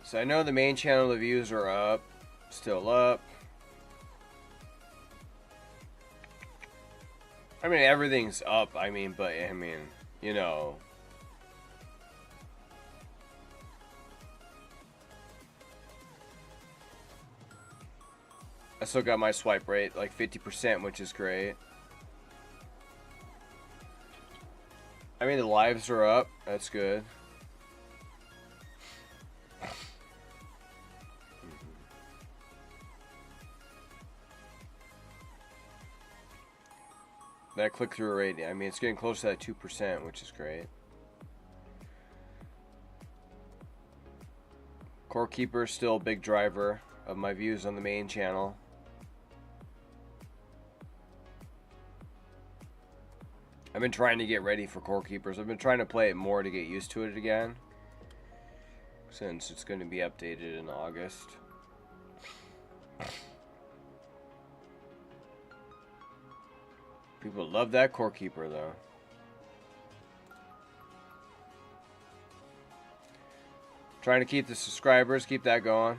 Speaker 2: So I know the main channel, the views are up, still up. I mean, everything's up, but you know. I still got my swipe rate like 50%, which is great. I mean, the lives are up, that's good. That click-through rate, I mean, it's getting close to that 2%, which is great. Core Keeper is still a big driver of my views on the main channel. I've been trying to get ready for Core Keepers. I've been trying to play it more to get used to it again, since it's going to be updated in August. People love that Core Keeper, though. Trying to keep the subscribers, keep that going.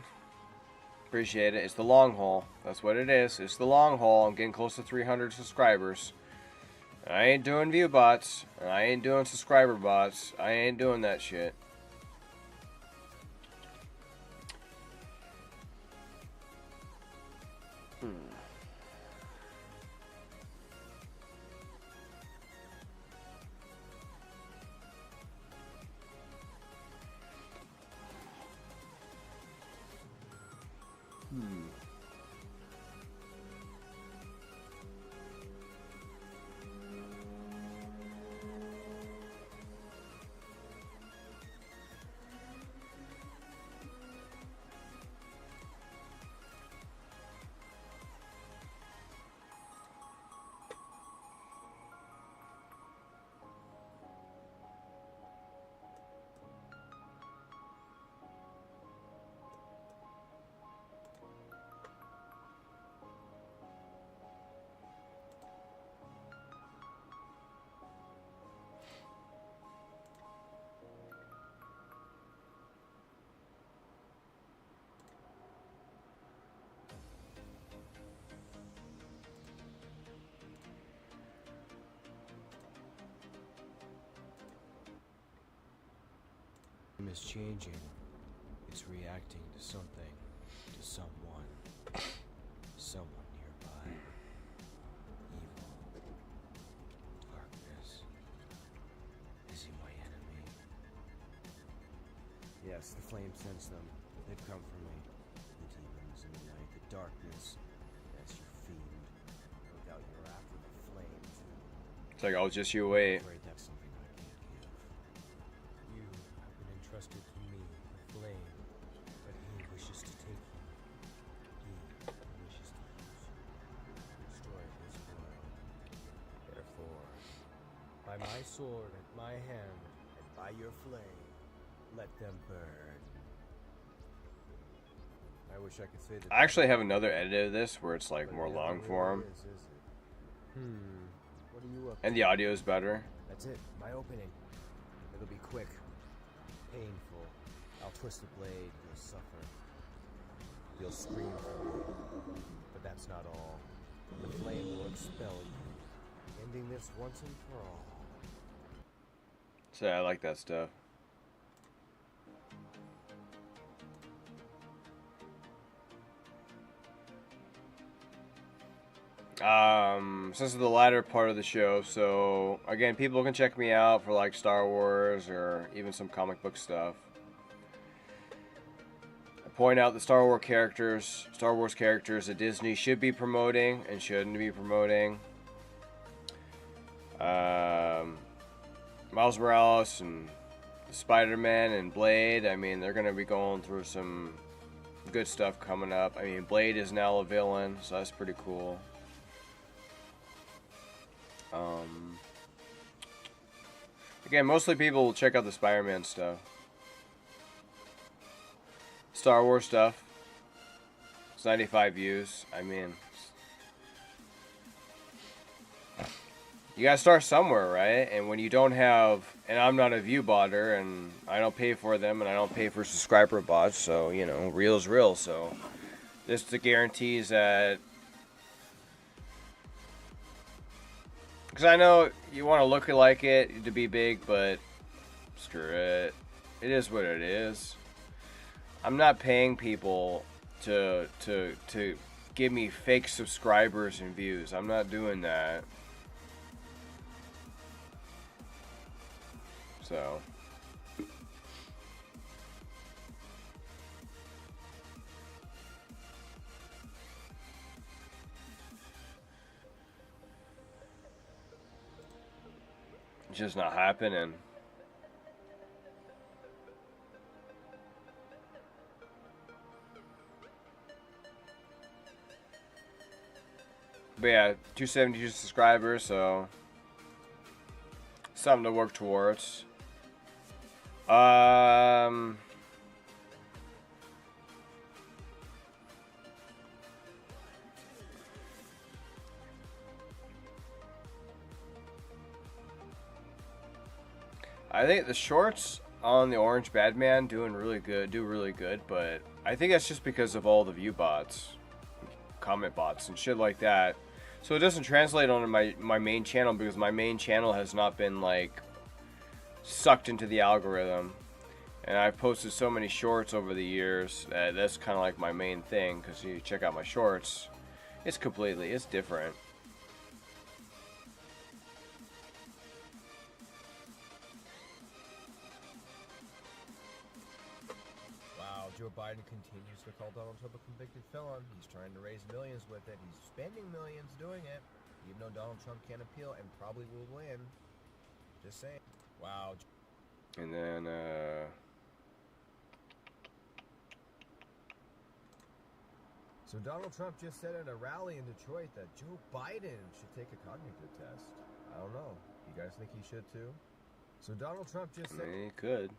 Speaker 2: Appreciate it. It's the long haul. That's what it is. It's the long haul. I'm getting close to 300 subscribers. I ain't doing view bots. I ain't doing subscriber bots. I ain't doing that shit.
Speaker 1: Is changing. It's reacting to something, to someone, someone nearby. Evil, darkness. Is he my enemy? Yes, the flames sense them. They've come for me. The demons in the night, the darkness. That's your fiend. No doubt you're after the flames.
Speaker 2: It's like, I'll just you wait.
Speaker 1: Afraid that's something I can't give. You have been entrusted to me the flame, but he wishes to take you. He wishes to use you, destroy this world. Therefore, by my sword at my hand, and by your flame, let them burn. I wish I could say that.
Speaker 2: I actually have another edit of this where it's like more long form.
Speaker 1: What are you up to?
Speaker 2: And the audio is better.
Speaker 1: That's it, my opening. It'll be quick, painful. I'll twist the blade, you'll suffer. You'll scream for me. But that's not all. The flame will expel you, ending this once and for all.
Speaker 2: So I like that stuff. Since it's the latter part of the show, so again, people can check me out for like Star Wars or even some comic book stuff. I point out the Star Wars characters that Disney should be promoting and shouldn't be promoting. Miles Morales and Spider-Man and Blade, I mean, they're going to be going through some good stuff coming up. I mean, Blade is now a villain, so that's pretty cool. Again, mostly people will check out the Spider-Man stuff. Star Wars stuff. It's 95 views. I mean, you gotta start somewhere, right? And when you don't have, and I'm not a view botter, and I don't pay for them, and I don't pay for subscriber bots, so, you know, real is real, so this guarantees that. Because I know you want to look like it to be big, but screw it. It is what it is. I'm not paying people to give me fake subscribers and views. I'm not doing that. So. It's just not happening. But yeah, 272 subscribers, so something to work towards. I think the shorts on the Orange Badman do really good, but I think that's just because of all the view bots, comment bots, and shit like that. So it doesn't translate onto my main channel because my main channel has not been like sucked into the algorithm. And I've posted so many shorts over the years that that's kind of like my main thing, because you check out my shorts, it's different.
Speaker 1: Joe Biden continues to call Donald Trump a convicted felon. He's trying to raise millions with it. He's spending millions doing it, even though Donald Trump can't appeal and probably will win. Just saying. Wow.
Speaker 2: And then,
Speaker 1: So Donald Trump just said at a rally in Detroit that Joe Biden should take a cognitive test. I don't know. You guys think he should too? So Donald Trump just said...
Speaker 2: He could.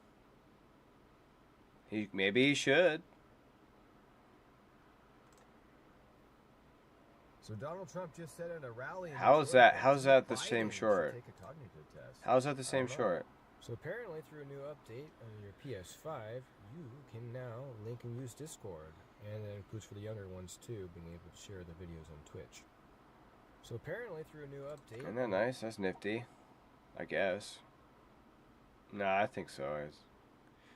Speaker 2: Maybe he should.
Speaker 1: So Donald Trump just said at a rally.
Speaker 2: How's that the same short? How's that the same short?
Speaker 1: So apparently through a new update on your PS5, you can now link and use Discord. And that includes for the younger ones too, being able to share the videos on Twitch. So apparently through a new update.
Speaker 2: Isn't that nice? That's nifty. I guess. Nah, I think so.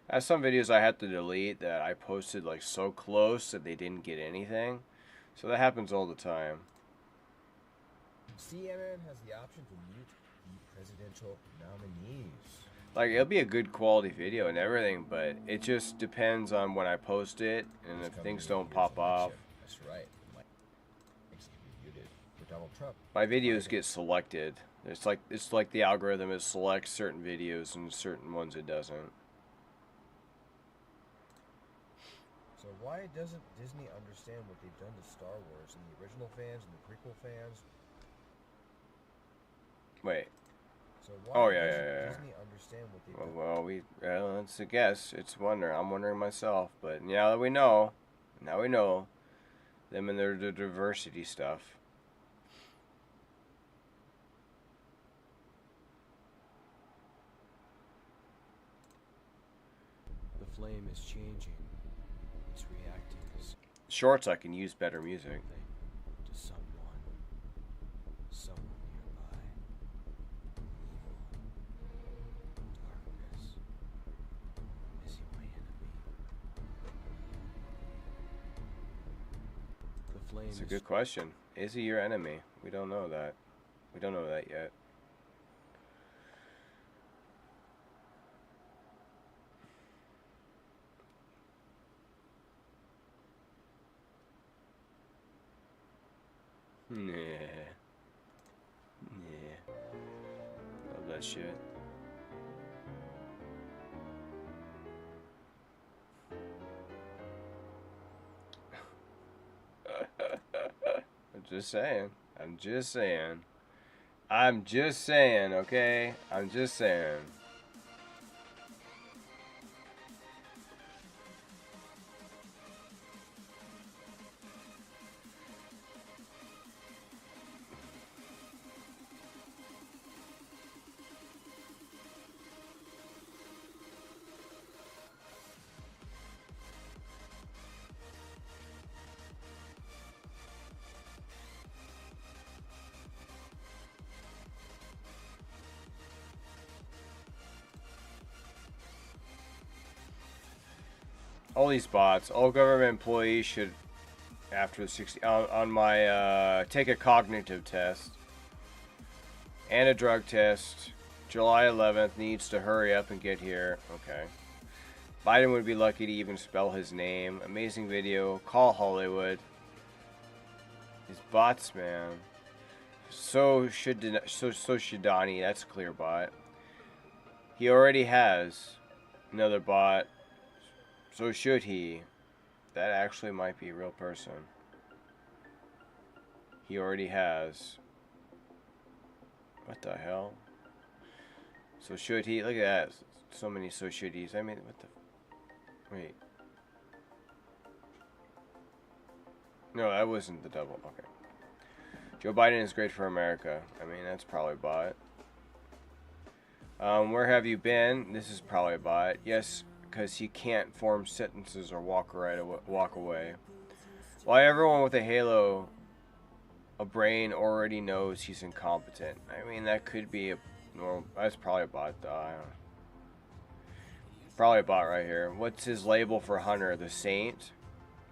Speaker 2: I have some videos I had to delete that I posted like so close that they didn't get anything. So that happens all the time.
Speaker 1: CNN has the option to mute the presidential nominees.
Speaker 2: Like, it'll be a good quality video and everything, but it just depends on when I post it and if things don't pop off.
Speaker 1: That's right.
Speaker 2: My videos get selected. It's like the algorithm, it selects certain videos and certain ones it doesn't.
Speaker 1: So why doesn't Disney understand what they've done to Star Wars and the original fans and the prequel fans?
Speaker 2: Wait.
Speaker 1: So why
Speaker 2: Oh,
Speaker 1: doesn't
Speaker 2: yeah.
Speaker 1: Disney understand what they've done?
Speaker 2: Well, it's a guess. It's wonder. I'm wondering myself. But now that we know, them and their diversity stuff.
Speaker 1: The flame is changing. It's reacting
Speaker 2: Shorts, I can use better music.
Speaker 1: to someone nearby. Evil. Darkness. Is he my enemy? The flame
Speaker 2: It's a
Speaker 1: is
Speaker 2: good question. Is he your enemy? We don't know that. We don't know that yet. Yeah. Love that shit. I'm just saying. Okay? I'm just saying. All these bots, all government employees should, after the 60, on my, take a cognitive test and a drug test. July 11th, needs to hurry up and get here. Okay. Biden would be lucky to even spell his name. Amazing video. Call Hollywood. These bots, man. So should Donnie. That's a clear bot. He already has another bot. So should he. That actually might be a real person. He already has. What the hell? So should he? Look at that. So many so should he's. I mean, what the... Wait. No, that wasn't the double. Okay. Joe Biden is great for America. I mean, that's probably a bot. Where have you been? This is probably a bot. Yes, because he can't form sentences or walk away. Why everyone with a halo, a brain, already knows he's incompetent. I mean, that could be a normal. That's probably a bot, though. I don't know. Probably a bot right here. What's his label for Hunter? The saint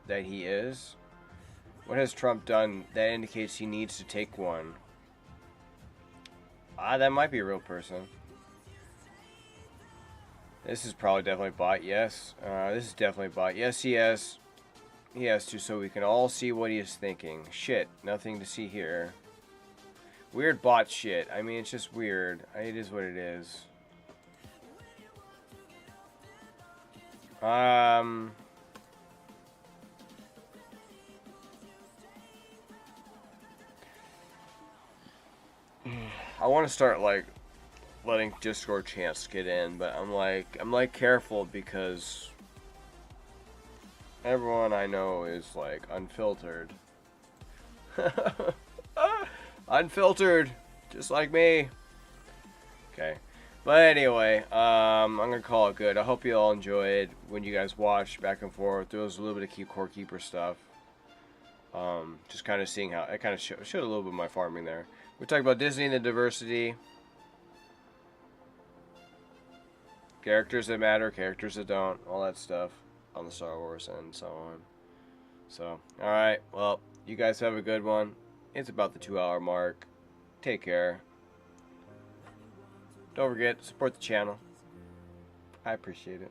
Speaker 2: that he is? What has Trump done that indicates he needs to take one? That might be a real person. This is probably definitely bot. Yes. This is definitely bot. Yes, he has. He has to, so we can all see what he is thinking. Shit. Nothing to see here. Weird bot shit. I mean, it's just weird. It is what it is. I want to start like letting Discord chants get in, but I'm like careful because everyone I know is like unfiltered. Unfiltered, just like me. Okay. But anyway, I'm going to call it good. I hope you all enjoyed when you guys watched back and forth. There was a little bit of Core Keeper stuff. Just kind of seeing how... I kind of showed a little bit of my farming there. We talked about Disney and the diversity. Characters that matter, characters that don't. All that stuff on the Star Wars and so on. So, alright. Well, you guys have a good one. It's about the 2-hour mark. Take care. Don't forget, support the channel. I appreciate it.